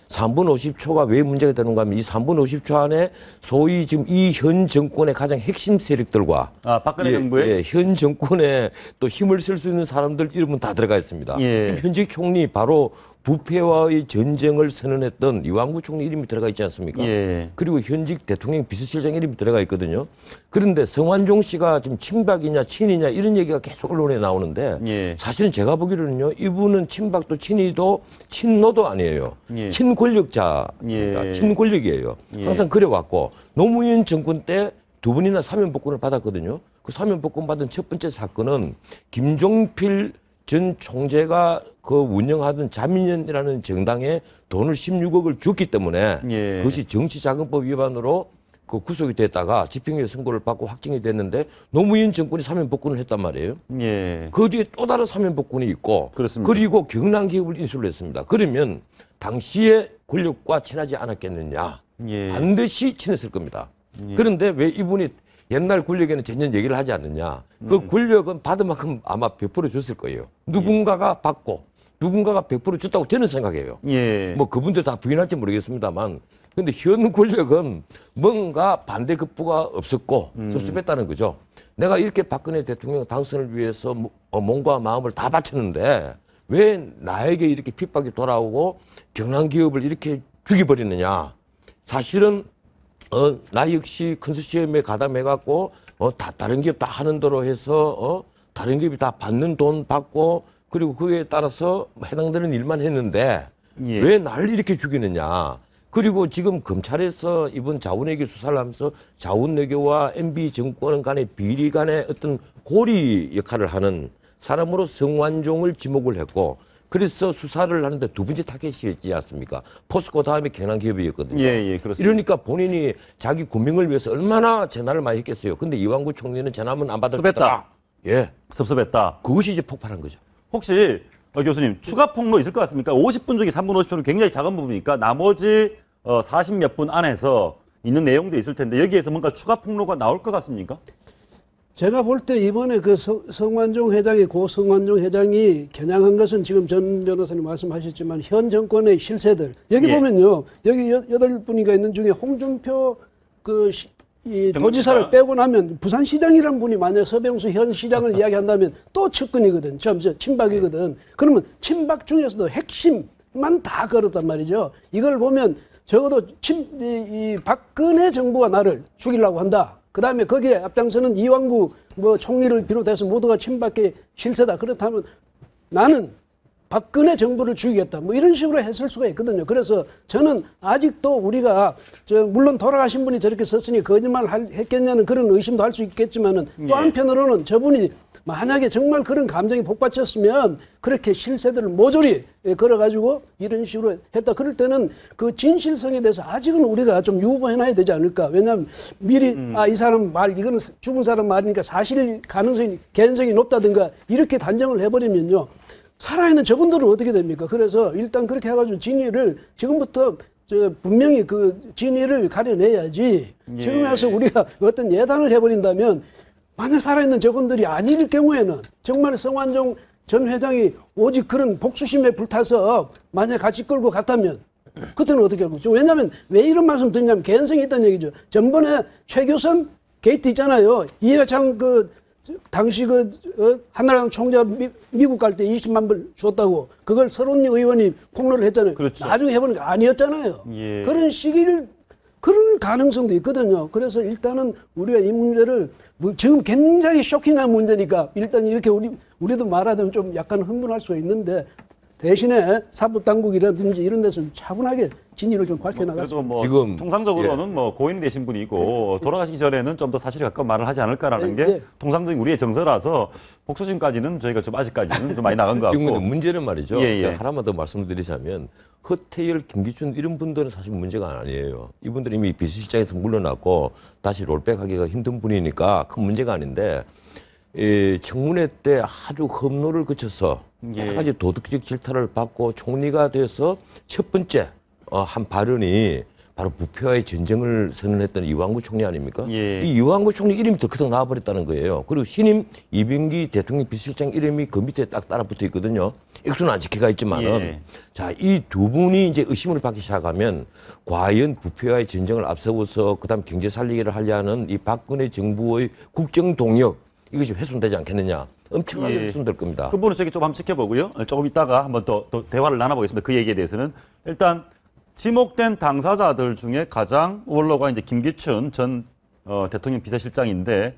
3분 50초가 왜 문제가 되는가 하면 이 3분 50초 안에 소위 지금 이 현 정권의 가장 핵심 세력들과 박근혜 정부의 현 정권에 또 힘을 쓸 수 있는 사람들 이름은 다 들어가 있습니다. 현직 총리 바로 부패와의 전쟁을 선언했던 이완구 총리 이름이 들어가 있지 않습니까? 그리고 현직 대통령 비서실장 이름이 들어가 있거든요. 그런데 성완종 씨가 지금 친박이냐 친이냐 이런 얘기가 계속 언론에 나오는데 사실은 제가 보기로는요. 이분은 친박도 친이도 친노도 아니에요. 친권력자, 친권력이에요. 항상 그래왔고 노무현 정권 때 2번이나 사면복권을 받았거든요. 그 사면복권 받은 첫 번째 사건은 김종필 전 총재가 그 운영하던 자민련이라는 정당에 돈을 16억을 줬기 때문에 그것이 정치자금법 위반으로 그 구속이 됐다가 집행유예 선고를 받고 확정이 됐는데 노무현 정권이 사면복권을 했단 말이에요. 그 뒤에 또 다른 사면복권이 있고 그리고 경남기업을 인수를 했습니다. 그러면 당시에 권력과 친하지 않았겠느냐. 반드시 친했을 겁니다. 그런데 왜 이분이 옛날 권력에는 전혀 얘기를 하지 않느냐. 그 권력은 받은 만큼 아마 100% 줬을 거예요. 누군가가 받고 누군가가 100% 줬다고 저는 생각해요. 뭐 그분들 다 부인할지 모르겠습니다만 근데 현 권력은 뭔가 반대 급부가 없었고 섭섭했다는 거죠. 내가 이렇게 박근혜 대통령 당선을 위해서 몸과 마음을 다 바쳤는데 왜 나에게 이렇게 핍박이 돌아오고 경남기업을 이렇게 죽여버리느냐. 사실은 나 역시 컨소시엄에 가담해갖고 다른 기업 다 하는 대로 해서 다른 기업이 다 받는 돈 받고 그리고 그에 따라서 해당되는 일만 했는데 왜 나를 이렇게 죽이느냐. 그리고 지금 검찰에서 이번 자운외교 수사를 하면서 자운외교와 MB 정권 간의 비리 간의 어떤 고리 역할을 하는 사람으로 성완종을 지목을 했고 그래서 수사를 하는데 두 번째 타겟이었지 않습니까? 포스코 다음에 경남기업이었거든요. 그렇습니다. 이러니까 본인이 자기 군명을 위해서 얼마나 전화를 많이 했겠어요. 근데 이완구 총리는 전화만 안 받았다. 섭섭했다. 그것이 이제 폭발한 거죠. 혹시 교수님 추가 폭로 있을 것 같습니까? 50분 중에 3분 50초는 굉장히 작은 부분이니까 나머지 40몇 분 안에서 있는 내용도 있을 텐데 여기에서 뭔가 추가 폭로가 나올 것 같습니까? 제가 볼 때 이번에 그 성완종 회장이 고 성완종 회장이 겨냥한 것은 지금 전 변호사님 말씀하셨지만 현 정권의 실세들 여기 보면요 여기 8분이가 있는 중에 홍준표 이 도지사를 빼고 나면 부산시장이라는 분이 만약 서병수 현 시장을 이야기한다면 또 측근이거든. 친박이거든. 그러면 친박 중에서도 핵심만 다 걸었단 말이죠. 이걸 보면 적어도 이 박근혜 정부가 나를 죽이려고 한다. 그 다음에 거기에 앞장서는 이완구 총리를 비롯해서 모두가 친박계 실세다. 그렇다면 나는 박근혜 정부를 죽이겠다. 이런 식으로 했을 수가 있거든요. 그래서 저는 아직도 우리가 물론 돌아가신 분이 저렇게 썼으니 거짓말 했겠냐는 그런 의심도 할 수 있겠지만은 또 한편으로는 저분이 만약에 정말 그런 감정이 복받쳤으면 그렇게 실세들을 모조리 걸어가지고 이런 식으로 했다. 그럴 때는 그 진실성에 대해서 아직은 우리가 좀 유보해놔야 되지 않을까. 왜냐하면 미리 이 사람 말 이거는 죽은 사람 말이니까 사실 가능성이 개연성이 높다든가 이렇게 단정을 해버리면요. 살아있는 저분들은 어떻게 됩니까? 그래서 일단 그렇게 해가지고 진위를 지금부터 분명히 그 진위를 가려내야지. 지금 와서 우리가 어떤 예단을 해버린다면 만약 살아있는 저분들이 아닐 경우에는 정말 성완종 전 회장이 오직 그런 복수심에 불타서 만약 같이 끌고 갔다면 그때는 어떻게 하고 있죠? 왜냐하면 왜 이런 말씀 드리냐면 개연성이 있다는 얘기죠. 전번에 최교선 게이트 있잖아요. 이해창 당시 한나라당 총재가 미국 갈 때 20만 불 줬다고 그걸 설원리 의원이 폭로를 했잖아요. 나중에 해보니까 아니었잖아요. 그런 시기를 그럴 가능성도 있거든요. 그래서 일단은 우리가 이 문제를 지금 굉장히 쇼킹한 문제니까 일단 이렇게 우리도 말하자면 좀 약간 흥분할 수 있는데 대신에 사법당국이라든지 이런 데서 차분하게 진위를 좀 밝혀나갔습니다. 그래도 지금 통상적으로는 고인이 되신 분이고 돌아가시기 전에는 좀 더 사실에 가까운 말을 하지 않을까라는 게 통상적인 우리의 정서라서 복수심까지는 저희가 좀 아직까지는 좀 많이 나간 것 같고. 지금 문제는 말이죠. 하나만 더 말씀드리자면 허태열, 김기춘 이런 분들은 사실 문제가 아니에요. 이분들이 이미 비서실장에서 물러났고 다시 롤백하기가 힘든 분이니까 큰 문제가 아닌데 청문회 때 아주 험로를 거쳐서 여러 가지 도덕적 질타를 받고 총리가 돼서 첫 번째 한 발언이 바로 부패와의 전쟁을 선언했던 이완구 총리 아닙니까? 예. 이 이완구 총리 이름이 더 크게 나와버렸다는 거예요. 그리고 신임 이병기 대통령 비서실장 이름이 그 밑에 딱 따라붙어 있거든요. 액수는 안 지켜가 있지만은 예. 자, 이 두 분이 이제 의심을 받기 시작하면 과연 부패와의 전쟁을 앞세워서 그다음 경제 살리기를 하려 하는 이 박근혜 정부의 국정 동력 이것이 훼손되지 않겠느냐? 엄청나게 예. 훼손될 겁니다. 그 부분은 저기 좀 한번 지켜보고요. 조금 있다가 한번 또 대화를 나눠보겠습니다. 그 얘기에 대해서는 일단 지목된 당사자들 중에 가장 원로가 이제 김기춘 전 대통령 비서실장인데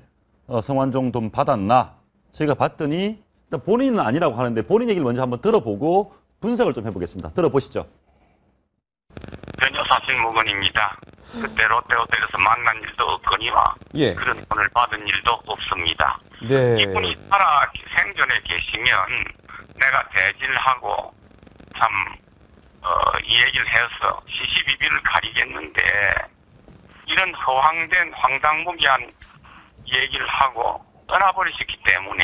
성완종 돈 받았나? 저희가 봤더니 일단 본인은 아니라고 하는데 본인 얘기를 먼저 한번 들어보고 분석을 좀 해보겠습니다. 들어보시죠. 전혀 사실무근입니다. 그때 롯데호텔에서 만난 일도 없거니와 예. 그런 돈을 받은 일도 없습니다. 네. 이분이 살아 생전에 계시면 내가 대질하고 참 이 얘기를 해서 시시비비를 가리겠는데 이런 허황된 황당무계한 얘기를 하고 떠나버리셨기 때문에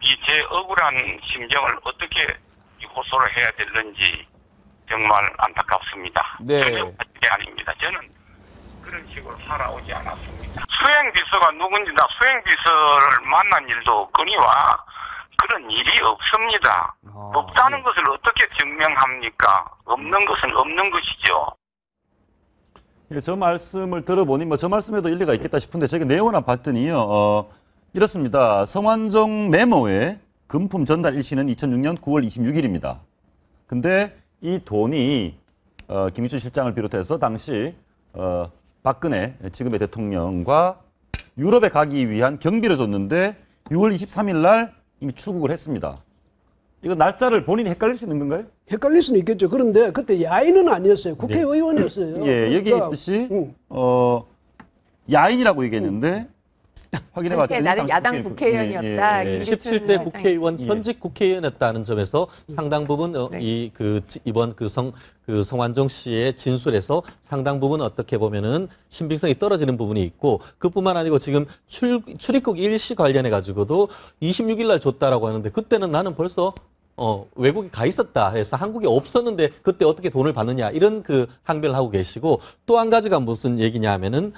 이 제 억울한 심정을 어떻게 호소를 해야 될는지 정말 안타깝습니다. 네. 전혀 게 아닙니다. 저는 그런 식으로 살아오지 않았습니다. 수행비서가 누군지 나 수행비서를 만난 일도 없거니와 그런 일이 없습니다. 없다는 것을 어떻게 증명합니까? 없는 것은 없는 것이죠. 예, 저 말씀을 들어보니 뭐 저 말씀에도 일리가 있겠다 싶은데 제가 내용을 한번 봤더니요. 이렇습니다. 성완종 메모의 금품 전달 일시는 2006년 9월 26일입니다. 근데 이 돈이 김기춘 실장을 비롯해서 당시 박근혜 지금의 대통령과 유럽에 가기 위한 경비를 줬는데 6월 23일 날 이미 출국을 했습니다. 이거 날짜를 본인이 헷갈릴 수 있는 건가요? 헷갈릴 수는 있겠죠. 그런데 그때 야인은 아니었어요. 국회의원이었어요. 예, 여기 그러니까, 있듯이 야인이라고 얘기했는데 확인해봤더니 그때 나는 야당 국회의원이었다. 17대 국회의원 현직 국회의원이었다는 점에서 상당 부분 네. 이번 성완종 씨의 진술에서 상당 부분 어떻게 보면은 신빙성이 떨어지는 부분이 있고 그뿐만 아니고 지금 출입국 일시 관련해 가지고도 26일 날 줬다라고 하는데 그때는 나는 벌써 외국에 가 있었다 해서 한국에 없었는데 그때 어떻게 돈을 받느냐 이런 그 항변을 하고 계시고 또 한 가지가 무슨 얘기냐 하면은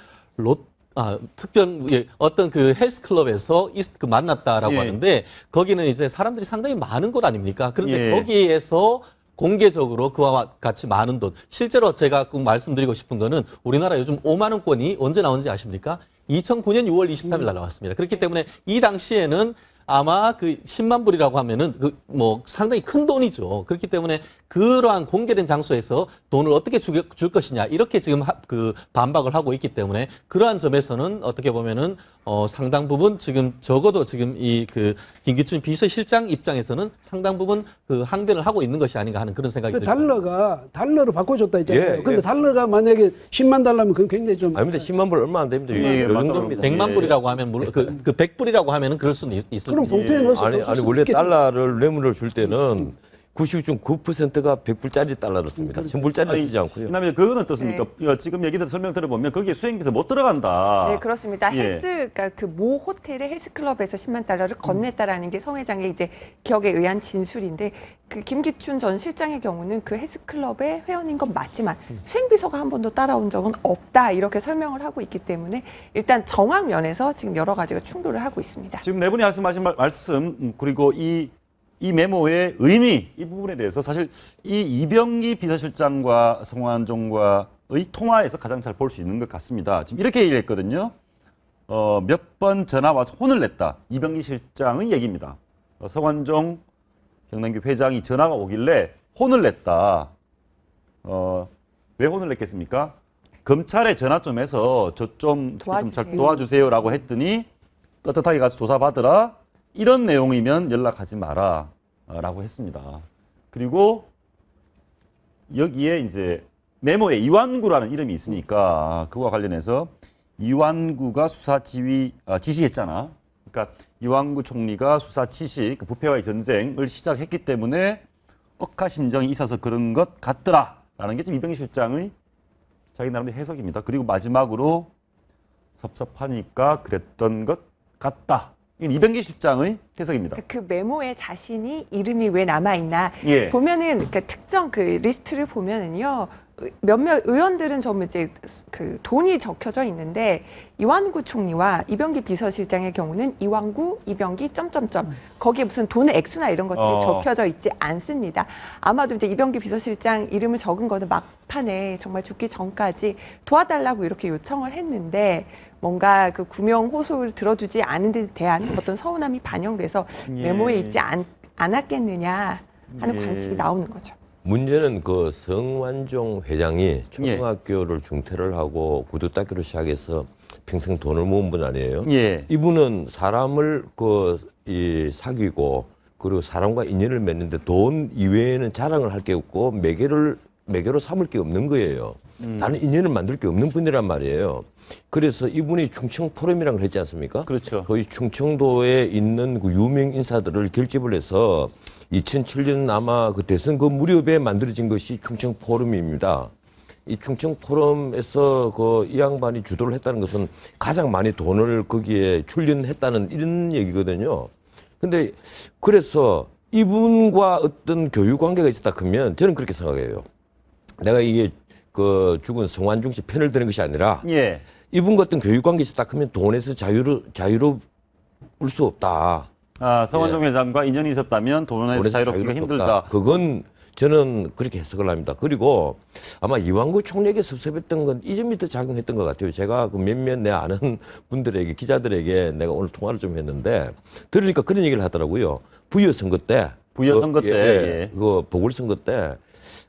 어떤 그 헬스클럽에서 만났다라고 하는데 거기는 이제 사람들이 상당히 많은 곳 아닙니까? 그런데 거기에서 공개적으로 그와 같이 많은 돈. 실제로 제가 꼭 말씀드리고 싶은 거는 우리나라 요즘 5만 원권이 언제 나온지 아십니까? 2009년 6월 23일 날 나왔습니다. 그렇기 때문에 이 당시에는 아마 그 10만 불이라고 하면은 상당히 큰 돈이죠. 그렇기 때문에 그러한 공개된 장소에서 돈을 어떻게 줄 것이냐 이렇게 지금 반박을 하고 있기 때문에 그러한 점에서는 어떻게 보면은 상당 부분 지금 적어도 지금 김기춘 비서실장 입장에서는 상당 부분 항변을 하고 있는 것이 아닌가 하는 그런 생각이 듭니다. 달러로 바꿔줬다 했잖아요. 근데 달러가 만약에 10만 달러면 그건 굉장히 좀. 아닙니다. 10만 불 얼마 안 됩니다. 요 정도입니다. 100만 불이라고 하면 물론 100불이라고 하면은 그럴 수는 있을 그럼 봉투에 넣어서 아니 원래 달러를 뇌물을 줄 때는 99.9%가 100불짜리 달러를 씁니다. 1000불짜리를 쓰지 않고요. 그다음에 그건 어떻습니까? 지금 얘기들 설명 들어보면 거기에 수행비서 못 들어간다. 네, 그렇습니다. 그러니까 그 모 호텔의 헬스클럽에서 10만 달러를 건넸다라는 게 성 회장의 이제 기억에 의한 진술인데 그 김기춘 전 실장의 경우는 그 헬스클럽의 회원인 건 맞지만 수행비서가 한 번도 따라온 적은 없다 이렇게 설명을 하고 있기 때문에 일단 정황 면에서 지금 여러 가지가 충돌을 하고 있습니다. 지금 네 분이 말씀하신 말씀 그리고 이 메모의 의미 이 부분에 대해서 사실 이 이병기 비서실장과 성완종과의 통화에서 가장 잘 볼 수 있는 것 같습니다. 지금 이렇게 얘기했거든요. 몇 번 전화 와서 혼을 냈다. 이병기 실장의 얘기입니다. 성완종 경남기 회장이 전화가 오길래 혼을 냈다. 왜 혼을 냈겠습니까? 검찰에 전화 좀 해서 저 좀 잘 도와주세요라고 했더니 떳떳하게 가서 조사받으라. 이런 내용이면 연락하지 마라 라고 했습니다. 그리고 여기에 이제 메모에 이완구라는 이름이 있으니까 그와 관련해서 이완구가 수사 지시했잖아. 그러니까 이완구 총리가 수사 지시, 부패와의 전쟁을 시작했기 때문에 억하심정이 있어서 그런 것 같더라라는 게 지금 이병기 실장의 자기 나름대로 해석입니다. 그리고 마지막으로 섭섭하니까 그랬던 것 같다. 이건 이병기 실장의 해석입니다. 그 메모에 자신이 이름이 왜 남아있나 예. 보면은 특정 그 리스트를 보면은요 몇몇 의원들은 좀 이제 그 돈이 적혀져 있는데 이완구 총리와 이병기 비서실장의 경우는 이완구, 이병기 점점점 거기에 무슨 돈의 액수나 이런 것들이 적혀져 있지 않습니다. 아마도 이제 이병기 비서실장 이름을 적은 거는 막판에 정말 죽기 전까지 도와달라고 이렇게 요청을 했는데 뭔가 그 구명 호소를 들어주지 않은 데 대한 어떤 서운함이 반영돼서 메모에 있지 않았겠느냐 하는 관측이 나오는 거죠. 문제는 그 성완종 회장이 초등학교를 중퇴를 하고 구두 닦기로 시작해서 평생 돈을 모은 분 아니에요? 이분은 사람을 사귀고 그리고 사람과 인연을 맺는데 돈 이외에는 자랑을 할 게 없고 매개로 삼을 게 없는 거예요. 다른 인연을 만들 게 없는 분이란 말이에요. 그래서 이분이 충청 포럼이라는 걸 했지 않습니까? 그렇죠. 거의 충청도에 있는 그 유명 인사들을 결집을 해서 2007년 아마 그 대선 그 무렵에 만들어진 것이 충청 포럼입니다. 이 충청 포럼에서 이 양반이 주도를 했다는 것은 가장 많이 돈을 거기에 출연했다는 이런 얘기거든요. 근데 그래서 이분과 어떤 교육 관계가 있었다 그러면 저는 그렇게 생각해요. 내가 이게 그 죽은 성완종 씨 편을 드는 것이 아니라 이분과 어떤 교육 관계 있었다 그러면 돈에서 자유로울 수 없다. 성완종 회장과 인연이 있었다면 돈에서 자유롭기가 힘들다. 그건 저는 그렇게 해석을 합니다. 그리고 아마 이완구 총리에게 섭섭했던 건 이 점이 더 작용했던 것 같아요. 제가 그 몇몇 내 아는 분들에게, 기자들에게 내가 오늘 통화를 좀 했는데 들으니까 그런 얘기를 하더라고요. 부여 선거 때 그 보궐선거 때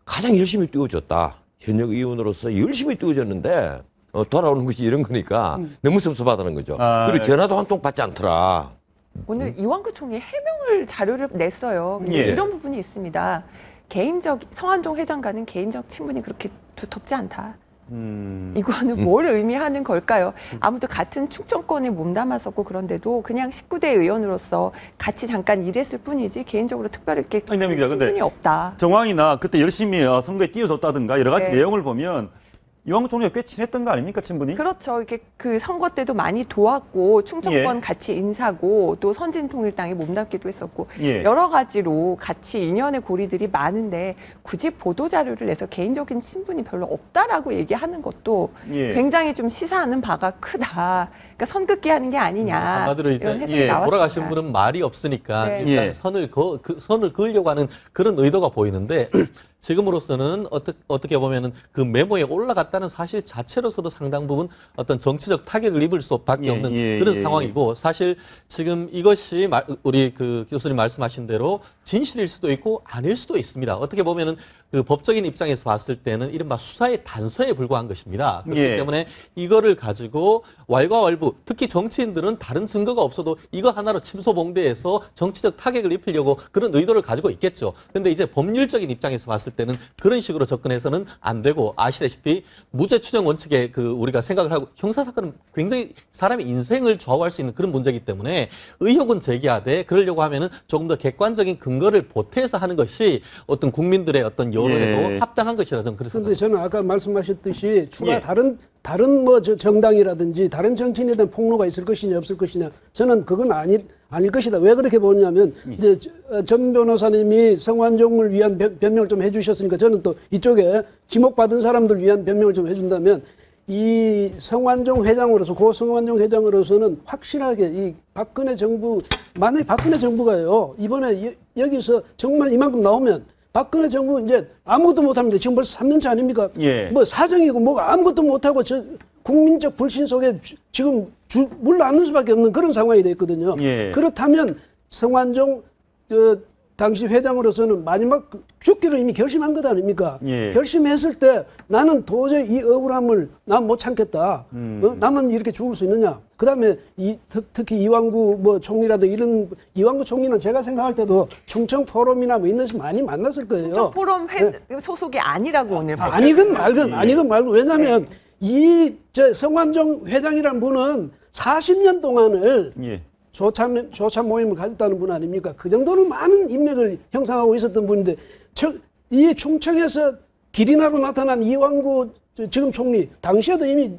가장 열심히 뛰어줬다. 현역 의원으로서 열심히 뛰어줬는데 돌아오는 것이 이런 거니까 너무 섭섭하다는 거죠. 그리고 전화도 한 통 받지 않더라. 오늘 이완구 총리 해명을 자료를 냈어요. 근데 이런 부분이 있습니다. 성완종 회장과는 개인적 친분이 그렇게 두텁지 않다. 이거는 뭘 의미하는 걸까요? 아무도 같은 충청권에 몸담았었고 그런데도 그냥 19대 의원으로서 같이 잠깐 일했을 뿐이지 개인적으로 특별히 이렇게 친분이 없다. 정황이나 그때 열심히 선거에 뛰어줬다든가 여러 가지 내용을 보면 이완구 총리가 꽤 친했던 거 아닙니까, 친분이? 그렇죠. 이렇게 그 선거 때도 많이 도왔고 충청권 같이 인사고 또 선진통일당에 몸담기도 했었고 여러 가지로 같이 인연의 고리들이 많은데 굳이 보도자료를 내서 개인적인 친분이 별로 없다라고 얘기하는 것도 굉장히 좀 시사하는 바가 크다. 그러니까 선긋기 하는 게 아니냐. 한마디로 이제 돌아가신 분은 말이 없으니까 일단 선을 그으려고 하는 그런 의도가 보이는데 지금으로서는 어떻게 보면은 그 메모에 올라갔다는 사실 자체로서도 상당 부분 어떤 정치적 타격을 입을 수밖에 없는 그런 상황이고 사실 지금 이것이 우리 그 교수님 말씀하신 대로 진실일 수도 있고 아닐 수도 있습니다. 어떻게 보면은 그 법적인 입장에서 봤을 때는 이른바 수사의 단서에 불과한 것입니다. 그렇기 때문에 이거를 가지고 왈가왈부 특히 정치인들은 다른 증거가 없어도 이거 하나로 침소봉대해서 정치적 타격을 입히려고 그런 의도를 가지고 있겠죠. 근데 이제 법률적인 입장에서 봤을 때는 그런 식으로 접근해서는 안 되고 아시다시피 무죄 추정 원칙에 우리가 생각을 하고 형사사건은 굉장히 사람의 인생을 좌우할 수 있는 그런 문제이기 때문에 의혹은 제기하되 그러려고 하면은 조금 더 객관적인 근거를 보태서 하는 것이 어떤 국민들의 어떤 여론에도 합당한 것이라 저는 그렇습니다. 그런데 저는 아까 말씀하셨듯이 추가 다른 정당이라든지 다른 정치인에 대한 폭로가 있을 것이냐 없을 것이냐 저는 그건 아닐 것이다. 왜 그렇게 보냐면 이제 전 변호사님이 성완종을 위한 변명을 좀 해주셨으니까 저는 또 이쪽에 지목받은 사람들 위한 변명을 좀 해준다면 이 성완종 회장으로서 고 성완종 회장으로서는 확실하게 이 박근혜 정부 만약에 박근혜 정부가요 이번에 여기서 정말 이만큼 나오면 박근혜 정부 이제 아무것도 못합니다. 지금 벌써 3년차 아닙니까? 뭐 사정이고 뭐 아무것도 못하고 국민적 불신 속에 지금 물러앉는 수밖에 없는 그런 상황이 됐거든요. 그렇다면 성완종 당시 회장으로서는 마지막 죽기로 이미 결심한 것 아닙니까? 결심했을 때 나는 도저히 이 억울함을 난 못 참겠다. 나만 이렇게 죽을 수 있느냐? 그 다음에 특히 이완구 총리라도 이런 이완구 총리는 제가 생각할 때도 충청 포럼이나 뭐 이런 데서 많이 만났을 거예요. 충청 포럼 소속이 아니라고 오늘 아니건 말건 왜냐하면 성완종 회장이라는 분은 40년 동안을 조참 모임을 가졌다는 분 아닙니까? 그 정도로 많은 인맥을 형성하고 있었던 분인데 이 충청에서 기린하로 나타난 이완구 지금 총리 당시에도 이미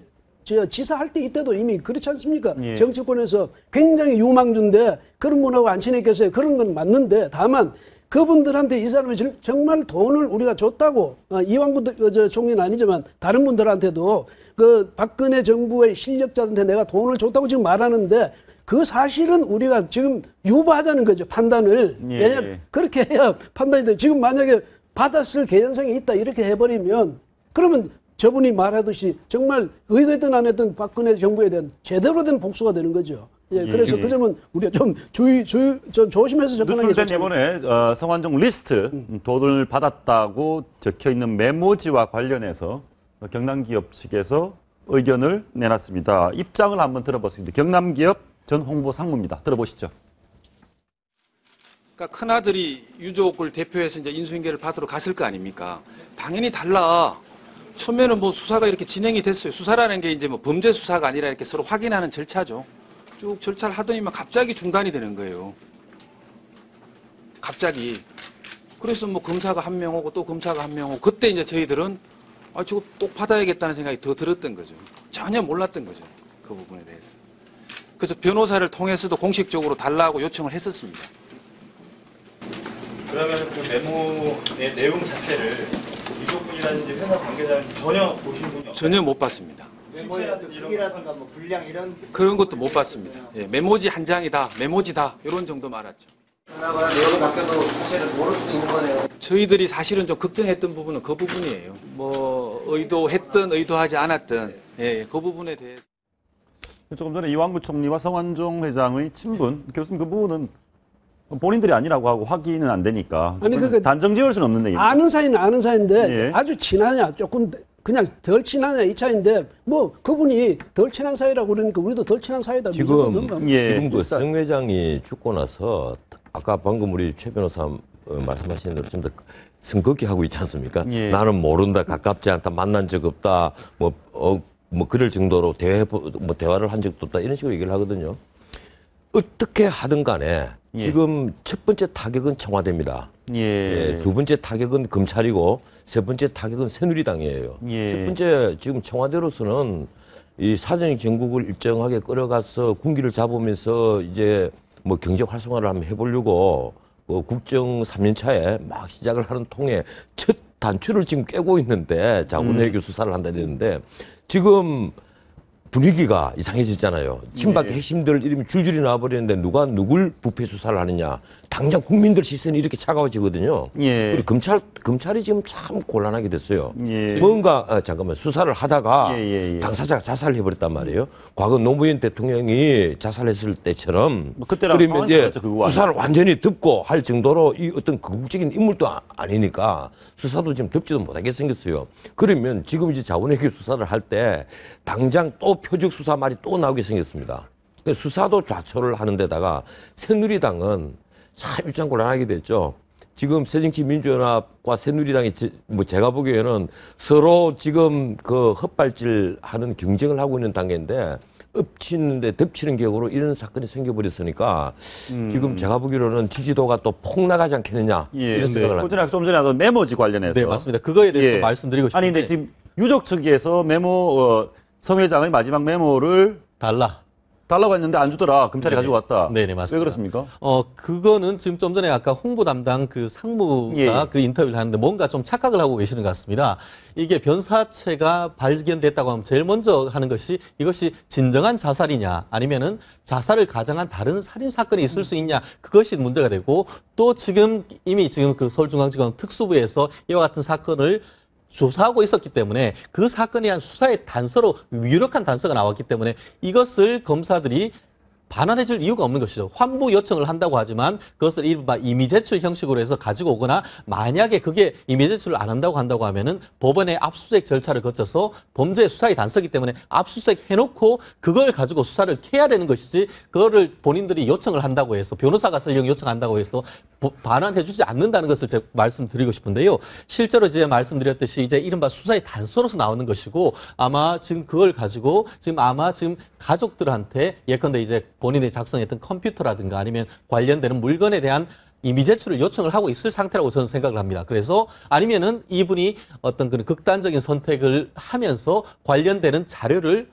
지사할 때 이때도 이미 그렇지 않습니까? 정치권에서 굉장히 유망주인데 그런 분하고 안 친했겠어요. 그런 건 맞는데 다만 그분들한테 이 사람이 정말 돈을 우리가 줬다고, 이완구 총리는 아니지만 다른 분들한테도 그 박근혜 정부의 실력자한테 내가 돈을 줬다고 지금 말하는데 그 사실은 우리가 지금 유보하자는 거죠, 판단을. 예. 왜냐면 그렇게 해야 판단이 돼. 지금 만약에 받았을 개연성이 있다 이렇게 해버리면 그러면 저분이 말하듯이 정말 의도했든 안 했든 박근혜 정부에 대한 제대로 된 복수가 되는 거죠. 예, 그래서 그 점은 우리가 좀 좀 조심해서 접근하는 게 누출된 이번에 성완종 리스트 돈을 받았다고 적혀 있는 메모지와 관련해서 경남기업 측에서 의견을 내놨습니다. 입장을 한번 들어보겠습니다. 경남기업 전 홍보 상무입니다. 들어보시죠. 그러니까 큰아들이 유족을 대표해서 이제 인수인계를 받으러 갔을 거 아닙니까? 당연히 달라. 처음에는 뭐 수사가 이렇게 진행이 됐어요. 수사라는 게 이제 뭐 범죄 수사가 아니라 이렇게 서로 확인하는 절차죠. 쭉 절차를 하더니만 갑자기 중단이 되는 거예요. 갑자기. 그래서 뭐 검사가 한 명 오고 또 검사가 한 명 오고 그때 이제 저희들은 저거 꼭 받아야겠다는 생각이 더 들었던 거죠. 전혀 몰랐던 거죠. 그 부분에 대해서. 그래서 변호사를 통해서도 공식적으로 달라고 요청을 했었습니다. 그러면 그 메모의 내용 자체를 유족분이라든지 회사 관계자는 전혀 보신 분이 없어요? 전혀 못 봤습니다. 메모라도 크기라든가 뭐 분량 이런 그런 것도 못 봤습니다. 예, 메모지 한 장이다, 메모지다 이런 정도 말았죠. 내용을 맡겨도 사실은 모를 수도 있는 거네요. 저희들이 사실은 좀 걱정했던 부분은 그 부분이에요. 뭐 의도했든 의도하지 않았든 그 부분에 대해서. 조금 전에 이완구 총리와 성완종 회장의 친분, 교수님 그 부분은 본인들이 아니라고 하고 확인은 안 되니까 아니, 그러니까 단정 지을 수는 없는 얘기입니다. 아는 사이는 아는 사이인데 예. 아주 친하냐 조금 그냥 덜 친하냐 이 차이인데 뭐 그분이 덜 친한 사이라고 그러니까 우리도 덜 친한 사이다. 지금 그 성 회장이 죽고 나서 아까 방금 우리 최 변호사 말씀하신 대로 좀 더 성급히 하고 있지 않습니까? 예. 나는 모른다, 가깝지 않다, 만난 적 없다, 뭐 그럴 정도로 대화를 한 적도 없다 이런 식으로 얘기를 하거든요. 어떻게 하든 간에 예. 지금 첫 번째 타격은 청와대입니다. 예. 두 번째 타격은 검찰이고 세 번째 타격은 새누리당이에요. 예. 첫 번째 지금 청와대로서는 이 사정의 전국을 일정하게 끌어가서 군기를 잡으면서 이제 뭐 경제 활성화를 한번 해보려고 국정 3년차에 막 시작을 하는 통에 첫 단추를 지금 깨고 있는데 자문외교 수사를 한다 이랬는데 지금 분위기가 이상해졌잖아요. 친박의 핵심들 이름이 줄줄이 나와버리는데 누가 누굴 부패 수사를 하느냐. 당장 국민들 시선이 이렇게 차가워지거든요. 예. 그리고 검찰이 지금 참 곤란하게 됐어요. 예. 뭔가 잠깐만 수사를 하다가 예. 당사자가 자살을 해버렸단 말이에요. 과거 노무현 대통령이 자살했을 때처럼 그때랑 그러면 그거 수사를 완전히 덮고 할 정도로 이 어떤 극국적인 인물도 아니니까 수사도 지금 덮지도 못하게 생겼어요. 그러면 지금 이제 자원외교 수사를 할 때 당장 또 표적 수사 말이 또 나오게 생겼습니다. 그러니까 수사도 좌초를 하는 데다가 새누리당은 참 입장 곤란하게 됐죠. 지금 새정치민주연합과 새누리당이 뭐 제가 보기에는 서로 지금 그 헛발질하는 경쟁을 하고 있는 단계인데 엎치는데 덮치는 격으로 이런 사건이 생겨버렸으니까 지금 제가 보기로는 지지도가 또 폭 나가지 않겠느냐 이런 생각을 합니다. 좀 전에 하던 메모지 관련해서 네, 맞습니다. 그거에 대해서 말씀드리고 싶은데 아니 근데 지금 유족 측에서 성 회장의 마지막 메모를 달라고 했는데 안 주더라. 검찰이 가지고 왔다. 네네, 맞습니다. 왜 그렇습니까? 그거는 지금 좀 전에 아까 홍보 담당 그 상무가 그 인터뷰를 하는데 뭔가 좀 착각을 하고 계시는 것 같습니다. 이게 변사체가 발견됐다고 하면 제일 먼저 하는 것이 이것이 진정한 자살이냐 아니면은 자살을 가정한 다른 살인 사건이 있을 수 있냐 그것이 문제가 되고 또 지금 이미 지금 그 서울중앙지검 특수부에서 이와 같은 사건을 조사하고 있었기 때문에 그 사건에 대한 수사의 단서로 유력한 단서가 나왔기 때문에 이것을 검사들이 반환해 줄 이유가 없는 것이죠. 환부 요청을 한다고 하지만 그것을 이른바 임의제출 형식으로 해서 가지고 오거나 만약에 그게 임의제출을 안 한다고 하면은 법원의 압수수색 절차를 거쳐서 범죄 수사의 단서이기 때문에 압수수색 해놓고 그걸 가지고 수사를 해야 되는 것이지 그거를 본인들이 요청을 한다고 해서 변호사가 설령 요청한다고 해서 반환해 주지 않는다는 것을 제가 말씀드리고 싶은데요. 실제로 이제 말씀드렸듯이 이제 이른바 수사의 단서로서 나오는 것이고 아마 지금 그걸 가지고 지금 가족들한테 예컨대 이제 본인이 작성했던 컴퓨터라든가 아니면 관련되는 물건에 대한 이미 제출을 요청을 하고 있을 상태라고 저는 생각을 합니다. 그래서 아니면은 이분이 어떤 그런 극단적인 선택을 하면서 관련되는 자료를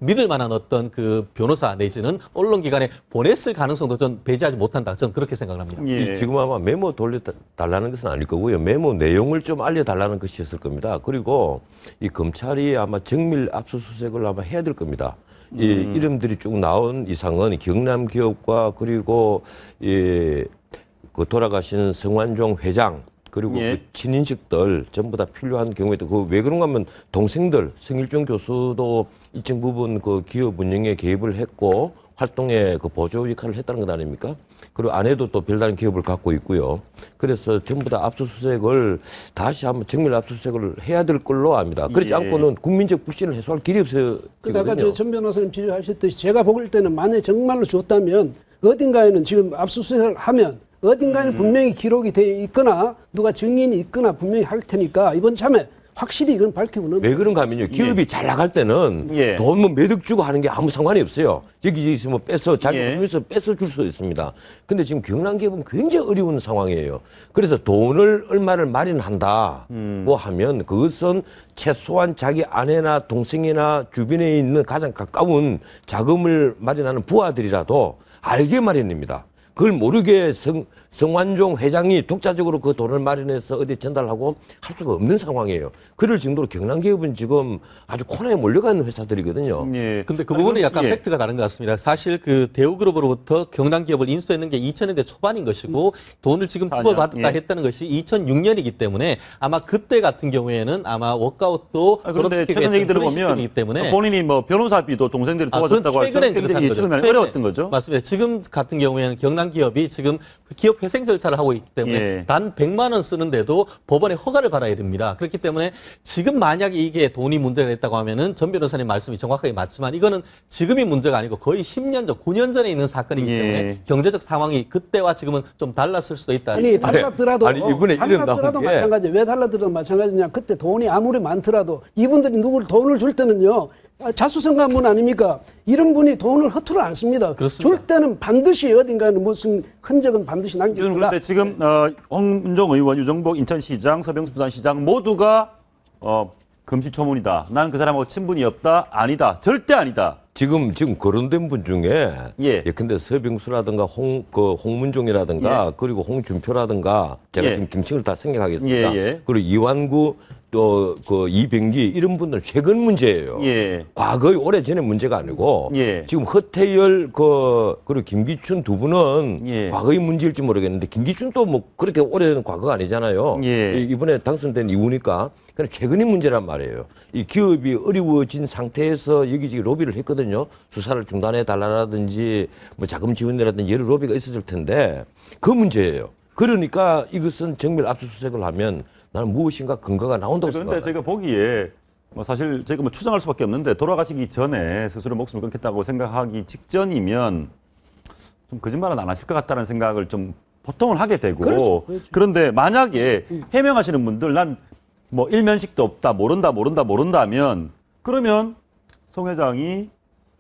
믿을 만한 어떤 그 변호사 내지는 언론기관에 보냈을 가능성도 전 배제하지 못한다. 저는 그렇게 생각을 합니다. 지금 아마 메모 돌려달라는 것은 아닐 거고요. 메모 내용을 좀 알려달라는 것이었을 겁니다. 그리고 이 검찰이 아마 정밀 압수수색을 아마 해야 될 겁니다. 이 이름들이 쭉 나온 이상은 경남기업과 그리고 그 돌아가신 성완종 회장 그리고 그 친인식들 전부 다 필요한 경우에도 그 왜 그런가 하면 동생들 성일종 교수도 일정 부분 그 기업 운영에 개입을 했고 활동에 그 보조 역할을 했다는 것 아닙니까? 그리고 아내도 또 별다른 기업을 갖고 있고요. 그래서 전부 다 압수수색을 다시 한번 정밀 압수수색을 해야 될 걸로 압니다. 그렇지 않고는 국민적 불신을 해소할 길이 없어요. 그러니까 아까 전 변호사님 지적하셨듯이 제가 볼 때는 만약에 정말로 줬다면 어딘가에는 지금 압수수색을 하면 어딘가에는 분명히 기록이 돼 있거나 누가 증인이 있거나 분명히 할 테니까 이번 참에 확실히 이건 밝히고는. 왜 그런가 하면요. 기업이 잘 나갈 때는 돈 뭐 매덕 주고 하는 게 아무 상관이 없어요. 여기 있으면 뺏어, 자기 돈에서 뺏어 줄 수 있습니다. 근데 지금 경남기업은 굉장히 어려운 상황이에요. 그래서 돈을 얼마를 마련한다고 하면 그것은 최소한 자기 아내나 동생이나 주변에 있는 가장 가까운 자금을 마련하는 부하들이라도 알게 마련입니다. 그걸 모르게 성완종 회장이 독자적으로 그 돈을 마련해서 어디 전달하고 할 수가 없는 상황이에요. 그럴 정도로 경남기업은 지금 아주 코너에 몰려가는 회사들이거든요. 근데 그 부분은 약간 팩트가 다른 것 같습니다. 사실 그 대우그룹으로부터 경남기업을 인수했는 게 2000년대 초반인 것이고 돈을 지금 투입받았다 했다는 것이 2006년이기 때문에 아마 그때 같은 경우에는 아마 워크아웃도 그런데 최근 얘기 들어보면 때문에 본인이 뭐 변호사비도 동생들이 도와줬다고 할 때 굉장히 최근에 어려웠던 거죠. 맞습니다. 지금 같은 경우에는 경남기업이 지금 기업 회생 절차를 하고 있기 때문에 단 100만 원 쓰는데도 법원의 허가를 받아야 됩니다. 그렇기 때문에 지금 만약에 이게 돈이 문제가 됐다고 하면은 전 변호사님 말씀이 정확하게 맞지만 이거는 지금이 문제가 아니고 거의 10년 전, 9년 전에 있는 사건이기 때문에 경제적 상황이 그때와 지금은 좀 달랐을 수도 있다. 아니 달랐더라도 이번에 달랐더라도 마찬가지. 왜 달랐더라도 마찬가지냐. 그때 돈이 아무리 많더라도 이분들이 누굴 돈을 줄 때는요. 자수성가문 아닙니까? 이런 분이 돈을 허투루 안 씁니다. 그렇습니다. 줄 때는 반드시 어딘가는 무슨 흔적은 반드시 남깁니다. 그런데 지금 홍문종 의원, 유정복 인천시장, 서병수 부산시장 모두가 금시초문이다. 나는 그 사람하고 친분이 없다. 아니다. 절대 아니다. 지금 거론된 분 중에 예컨대 서병수라든가 홍문종이라든가 그리고 홍준표라든가 제가 지금 김칭을 다 생각하겠습니다. 그리고 이완구 또 그 이병기 이런 분들 최근 문제예요. 과거의 오래전의 문제가 아니고 지금 허태열 그리고 김기춘 두 분은 과거의 문제일지 모르겠는데 김기춘도 뭐 그렇게 오래된 과거가 아니잖아요. 이번에 당선된 이후니까 그냥 최근의 문제란 말이에요. 이 기업이 어려워진 상태에서 여기저기 로비를 했거든요. 수사를 중단해 달라라든지 뭐 자금 지원이라든지 여러 로비가 있었을 텐데 그 문제예요. 그러니까 이것은 정밀 압수수색을 하면 나는 무엇인가 근거가 나온다고 생각합니다. 그런데 제가 보기에 뭐 사실 제가 뭐 추정할 수밖에 없는데 돌아가시기 전에 스스로 목숨을 끊겠다고 생각하기 직전이면 좀 거짓말은 안 하실 것 같다는 생각을 좀 보통은 하게 되고 그렇죠. 그런데 만약에 해명하시는 분들 난 뭐 일면식도 없다 모른다면 그러면 송 회장이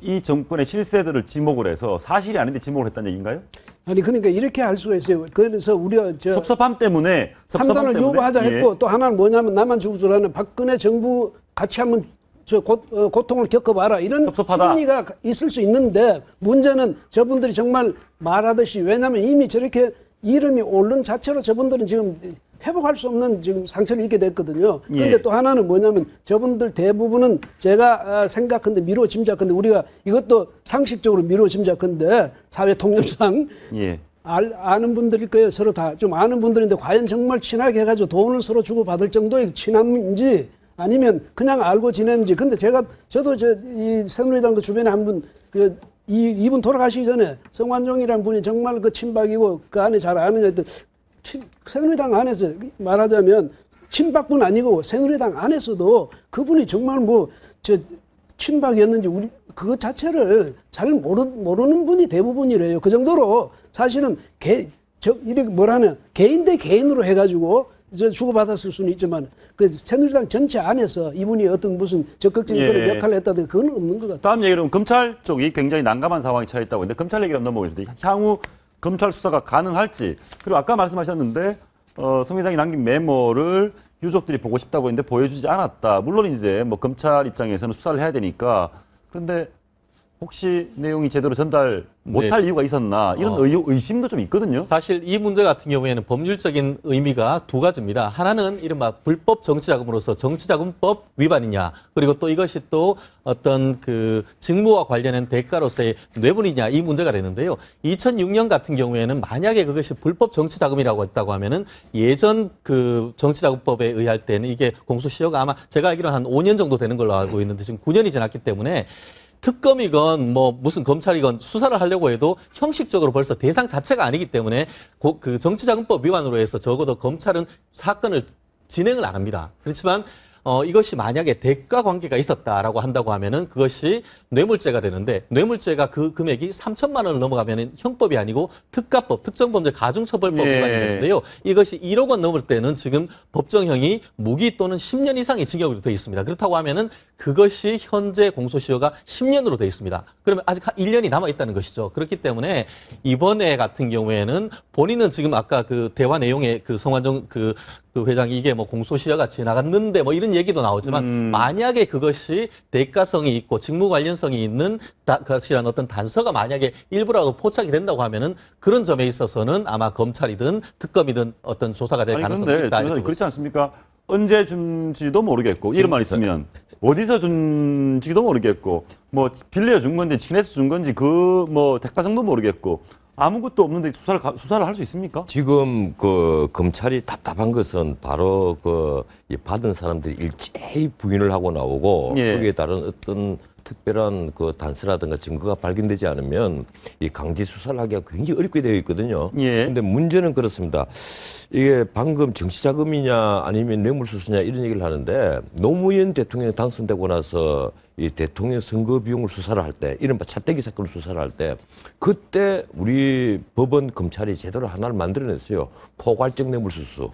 이 정권의 실세들을 지목을 해서 사실이 아닌데 지목을 했다는 얘기인가요? 아니 그러니까 이렇게 할 수가 있어요. 그래서 우리가 섭섭함 때문에 판단을 요구하자 했고 또 하나는 뭐냐면 나만 죽을 줄 아는 박근혜 정부 같이 한번 고통을 겪어봐라 이런 심리가 있을 수 있는데 문제는 저분들이 정말 말하듯이 왜냐하면 이미 저렇게 이름이 오른 자체로 저분들은 지금 회복할 수 없는 지금 상처를 입게 됐거든요. 그런데 또 하나는 뭐냐면 저분들 대부분은 제가 생각한데 미루어 짐작한데 우리가 이것도 상식적으로 미루어 짐작한데 사회 통념상 아는 분들일 거예요. 서로 다 좀 아는 분들인데 과연 정말 친하게 해가지고 돈을 서로 주고 받을 정도의 친함인지 아니면 그냥 알고 지내는지. 근데 저도 이 새누리당 그 주변에 한 분 이분 돌아가시기 전에 성완종이라는 분이 정말 그 친박이고 그 안에 잘 아는 애들 새누리당 안에서 말하자면 친박뿐 아니고 새누리당 안에서도 그분이 정말 친박이었는지 우리 그것 자체를 잘 모르는 분이 대부분이래요. 그 정도로 사실은 이렇게 개인 대 개인으로 해가지고 주고받았을 수는 있지만 그 새누리당 전체 안에서 이분이 어떤 무슨 적극적인 그런 역할을 했다든지 그건 없는 것 같아요. 다음 얘기는 검찰 쪽이 굉장히 난감한 상황에 처해 있다고 했는데 검찰 얘기를 넘어오겠습니다. 향후 검찰 수사가 가능할지 그리고 아까 말씀하셨는데 송 회장이 남긴 메모를 유족들이 보고 싶다고 했는데 보여주지 않았다. 물론 이제 뭐 검찰 입장에서는 수사를 해야 되니까 그런데 혹시 내용이 제대로 전달 못할 이유가 있었나 이런 의심도 좀 있거든요. 사실 이 문제 같은 경우에는 법률적인 의미가 두 가지입니다. 하나는 이른바 불법 정치자금으로서 정치자금법 위반이냐, 그리고 또 이것이 또 어떤 그 직무와 관련된 대가로서의 뇌물이냐, 이 문제가 되는데요. 2006년 같은 경우에는 만약에 그것이 불법 정치자금이라고 했다고 하면은 예전 그 정치자금법에 의할 때는 이게 공소시효가 아마 제가 알기로는 한 5년 정도 되는 걸로 알고 있는데 지금 9년이 지났기 때문에 특검이건 뭐 무슨 검찰이건 수사를 하려고 해도 형식적으로 벌써 대상 자체가 아니기 때문에 그 정치자금법 위반으로 해서 적어도 검찰은 사건을 진행을 안 합니다. 그렇지만 이것이 만약에 대가 관계가 있었다라고 한다고 하면은 그것이 뇌물죄가 되는데, 뇌물죄가 그 금액이 3천만 원을 넘어가면은 형법이 아니고 특가법, 특정범죄 가중처벌법 위반이 되는데요. 이것이 1억 원 넘을 때는 지금 법정형이 무기 또는 10년 이상의 징역으로 되어 있습니다. 그렇다고 하면은 그것이 현재 공소시효가 10년으로 되어 있습니다. 그러면 아직 1년이 남아 있다는 것이죠. 그렇기 때문에 이번에 같은 경우에는 본인은 지금 아까 그 대화 내용에 그 성완종 그 회장이 이게 뭐 공소시효가 지나갔는데 뭐 이런 얘기도 나오지만 만약에 그것이 대가성이 있고 직무 관련성이 있는 것이라는 어떤 단서가 만약에 일부라도 포착이 된다고 하면은 그런 점에 있어서는 아마 검찰이든 특검이든 어떤 조사가 될 가능성이 있다. 그렇지 않습니까? 언제 준지도 모르겠고 이름만 있으면 어디서 준지도 모르겠고 뭐 빌려준 건지 친해서 준 건지 그 뭐 대가 정도 모르겠고 아무것도 없는데 수사를 할 수 있습니까? 지금 그 검찰이 답답한 것은 바로 그 받은 사람들이 일제히 부인을 하고 나오고 거기에 따른 어떤 특별한 그 단서라든가 증거가 발견되지 않으면 이 강제 수사를 하기가 굉장히 어렵게 되어 있거든요. 그런데 문제는 그렇습니다. 이게 방금 정치자금이냐 아니면 뇌물수수냐 이런 얘기를 하는데 노무현 대통령이 당선되고 나서 이 대통령 선거 비용을 수사를 할 때, 이른바 차떼기 사건을 수사를 할 때 그때 우리 법원 검찰이 제대로 하나를 만들어냈어요. 포괄적 뇌물수수.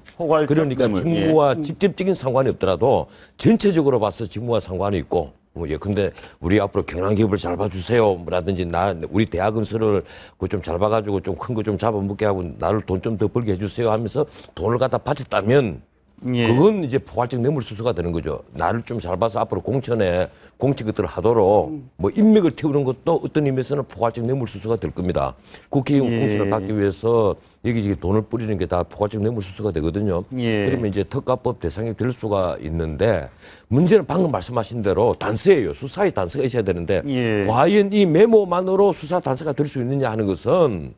그러니까 직무와 직접적인 상관이 없더라도 전체적으로 봐서 직무와 상관이 있고 근데 우리 앞으로 경영기업을 잘 봐주세요. 라든지 우리 대학은서를 그 좀 잘 봐가지고 좀 큰 거 좀 잡아먹게 하고 나를 돈 좀 더 벌게 해주세요 하면서 돈을 갖다 바쳤다면 그건 이제 포괄적 뇌물수수가 되는 거죠. 나를 좀 잘 봐서 앞으로 공천에 공직 것들을 하도록 뭐 인맥을 태우는 것도 어떤 의미에서는 포괄적 뇌물수수가 될 겁니다. 국회의원 공천을 받기 위해서 여기저기 돈을 뿌리는 게 다 포괄적 뇌물수수가 되거든요. 그러면 이제 특가법 대상이 될 수가 있는데 문제는 방금 말씀하신 대로 단서예요. 수사의 단서가 있어야 되는데 과연 이 메모만으로 수사 단서가 될 수 있느냐 하는 것은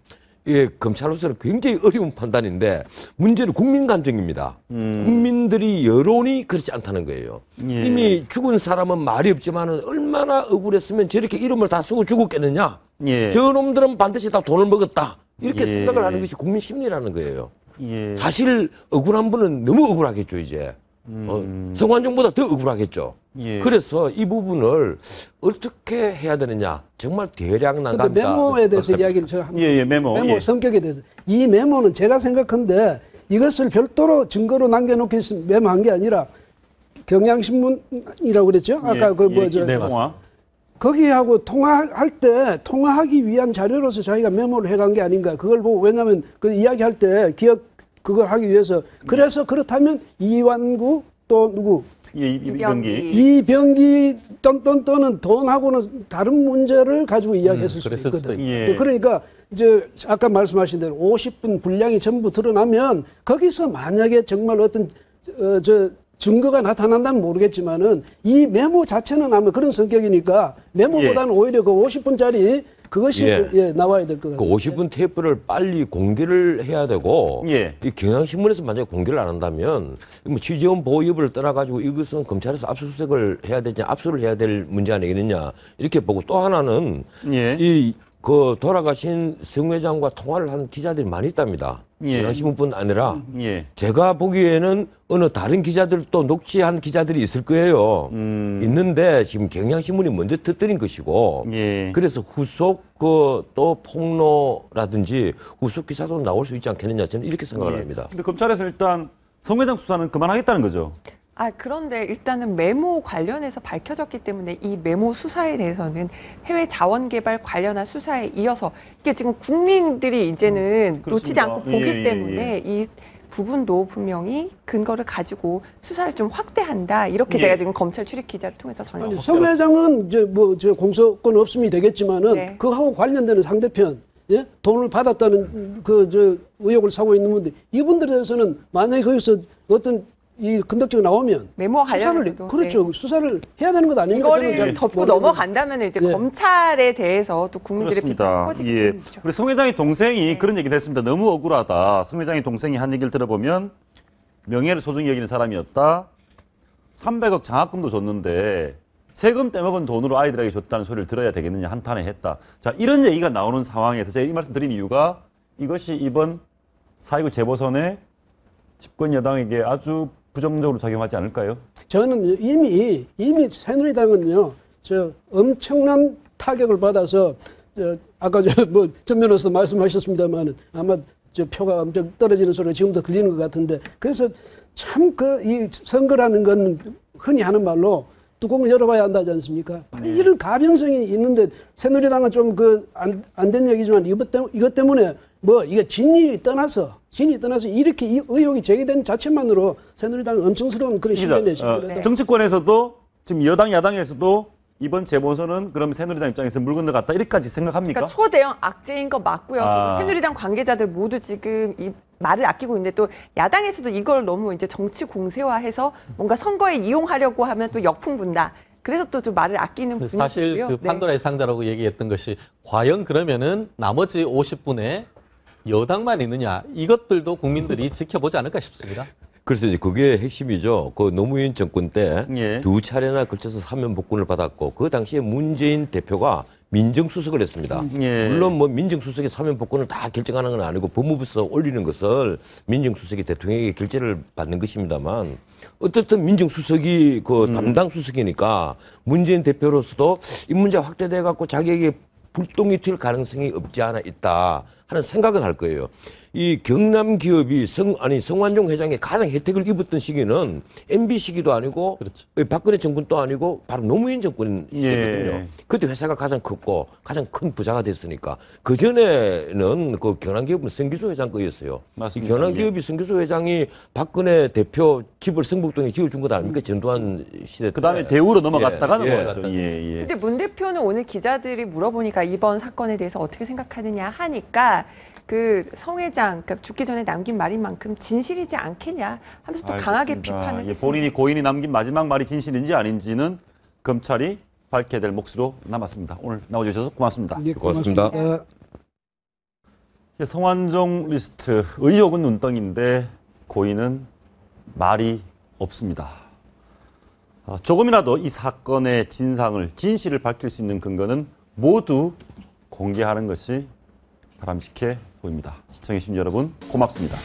검찰로서는 굉장히 어려운 판단인데 문제는 국민 감정입니다. 국민들이 여론이 그렇지 않다는 거예요. 이미 죽은 사람은 말이 없지만은 얼마나 억울했으면 저렇게 이름을 다 쓰고 죽었겠느냐. 저놈들은 반드시 다 돈을 먹었다. 이렇게 생각을 하는 것이 국민 심리라는 거예요. 사실 억울한 분은 너무 억울하겠죠, 이제. 성완종보다 더 억울하겠죠. 그래서 이 부분을 어떻게 해야 되느냐. 정말 대략 나간다. 메모에 대해서 이야기를 제가 메모 성격에 대해서. 이 메모는 제가 생각한데 이것을 별도로 증거로 남겨놓기 위해서 메모한 게 아니라 경향신문이라고 그랬죠? 아까 거기하고 통화하기 위한 자료로서 자기가 메모를 해간 게 아닌가. 그걸 보고, 왜냐하면 그 이야기할 때 기억 그걸 하기 위해서. 그래서 그렇다면 이완구 또 누구? 이병기 또는 돈하고는 다른 문제를 가지고 이야기했을 수도 있거든. 그러니까 이제 아까 말씀하신 대로 50분 분량이 전부 드러나면 거기서 만약에 정말 어떤 증거가 나타난다면 모르겠지만은 이 메모 자체는 아마 그런 성격이니까 메모보다는 오히려 그 50분짜리 그것이 나와야 될 것 같아요. 그 50분 테이프를 빨리 공개를 해야 되고 이 경향신문에서 만약에 공개를 안 한다면 뭐 취재원 보호 여부를 떠나가지고 이것은 검찰에서 압수수색을 해야 되냐 압수를 해야 될 문제 아니겠느냐 이렇게 보고, 또 하나는 그 돌아가신 성 회장과 통화를 한 기자들이 많이 있답니다. 경향신문뿐 아니라 제가 보기에는 어느 다른 기자들도 녹취한 기자들이 있을 거예요. 있는데 지금 경향신문이 먼저 터뜨린 것이고 그래서 후속 또 폭로라든지 후속 기사도 나올 수 있지 않겠느냐, 저는 이렇게 생각을 합니다. 근데 검찰에서 일단 성 회장 수사는 그만하겠다는 거죠. 그런데 일단은 메모 관련해서 밝혀졌기 때문에 이 메모 수사에 대해서는 해외 자원 개발 관련한 수사에 이어서 이게 지금 국민들이 이제는 놓치지 않고 보기 때문에 이 부분도 분명히 근거를 가지고 수사를 좀 확대한다. 이렇게 예. 제가 지금 검찰 출입 기자를 통해서 전혀. 아니, 성 회장은 저 공소권 없음이 되겠지만은 네. 그하고 관련되는 상대편 예? 돈을 받았다는 의혹을 사고 있는 분들 이분들에 대해서는 만약에 거기서 어떤 이 근덕증이 나오면 메모와 수사를 관련해서도 그렇죠 수사를 해야 되는 것 아닙니까? 이거를 저는 잘 덮고 모르겠는데. 넘어간다면 이제 예. 검찰에 대해서 또 국민들의 비판이 그렇습니다. 커지기 예. 때문이죠. 우리 송 회장의 동생이 그런 얘기를 했습니다. 너무 억울하다. 송 회장의 동생이 한 얘기를 들어보면 명예를 소중히 여기는 사람이었다. 300억 장학금도 줬는데 세금 떼먹은 돈으로 아이들에게 줬다는 소리를 들어야 되겠느냐 한탄을 했다. 자, 이런 얘기가 나오는 상황에서 제가 이 말씀 드린 이유가 이것이 이번 4.19 재보선에 집권 여당에게 아주 부정적으로 작용하지 않을까요? 저는 이미 새누리당은요 저 엄청난 타격을 받아서 아까 전 변호사 말씀하셨습니다만 아마 저 표가 엄청 떨어지는 소리가 지금도 들리는 것 같은데 그래서 참 이 선거라는 건 흔히 하는 말로 뚜껑을 열어봐야 한다지 않습니까? 이런 가변성이 있는데 새누리당은 좀 안 된 얘기지만 이것 때문에 이게 진이 떠나서 이렇게 이 의혹이 제기된 자체만으로 새누리당은 엄청스러운 그런 시련에 네. 정치권에서도 지금 여당 야당에서도 이번 재보선은 그럼 새누리당 입장에서 물 건너갔다 이렇게까지 생각합니까? 그러니까 초대형 악재인 거 맞고요. 아. 새누리당 관계자들 모두 지금 이 말을 아끼고 있는데 또 야당에서도 이걸 너무 이제 정치 공세화해서 뭔가 선거에 이용하려고 하면 또 역풍 분다. 그래서 또 좀 말을 아끼는 분위기고요. 사실 그 판도라의 상자라고 얘기했던 것이 과연 그러면은 나머지 50분에 여당만 있느냐 이것들도 국민들이 지켜보지 않을까 싶습니다. 그래서 이제 그게 핵심이죠. 그 노무현 정권 때 두 차례나 걸쳐서 사면 복권을 받았고 그 당시에 문재인 대표가 민정수석을 했습니다. 물론 민정수석이 사면 복권을 다 결정하는 건 아니고 법무부에서 올리는 것을 민정수석이 대통령에게 결재를 받는 것입니다만 어쨌든 민정수석이 담당 수석이니까 문재인 대표로서도 이 문제 확대돼 갖고 자기에게 불똥이 튈 가능성이 없지 않아 있다 하는 생각은 할 거예요. 이 경남 기업이 성완종 회장의 가장 혜택을 입었던 시기는 MB 시기도 아니고 그렇죠. 박근혜 정권도 아니고 바로 노무현 정권이거든요. 그때 회사가 가장 컸고 가장 큰 부자가 됐으니까 그 전에는 그 경남기업은 성기소 회장 거였어요. 맞습니다. 경남기업이 성기소 회장이 박근혜 대표 집을 성북동에 지어준 것 아닙니까? 전두환 시대 때. 그 다음에 대우로 넘어갔다가 넘어갔죠. 근데 문 대표는 오늘 기자들이 물어보니까 이번 사건에 대해서 어떻게 생각하느냐 하니까 성 회장, 그러니까 죽기 전에 남긴 말인 만큼 진실이지 않겠냐 하면서 또 강하게 비판을 했습니다. 본인이 고인이 남긴 마지막 말이 진실인지 아닌지는 검찰이 밝혀야 될 몫으로 남았습니다. 오늘 나와주셔서 고맙습니다. 네, 고맙습니다. 성완종 리스트, 의혹은 눈덩이인데 고인은 말이 없습니다. 조금이라도 이 사건의 진실을 밝힐 수 있는 근거는 모두 공개하는 것이 바람직해 보입니다. 시청해주신 여러분 고맙습니다.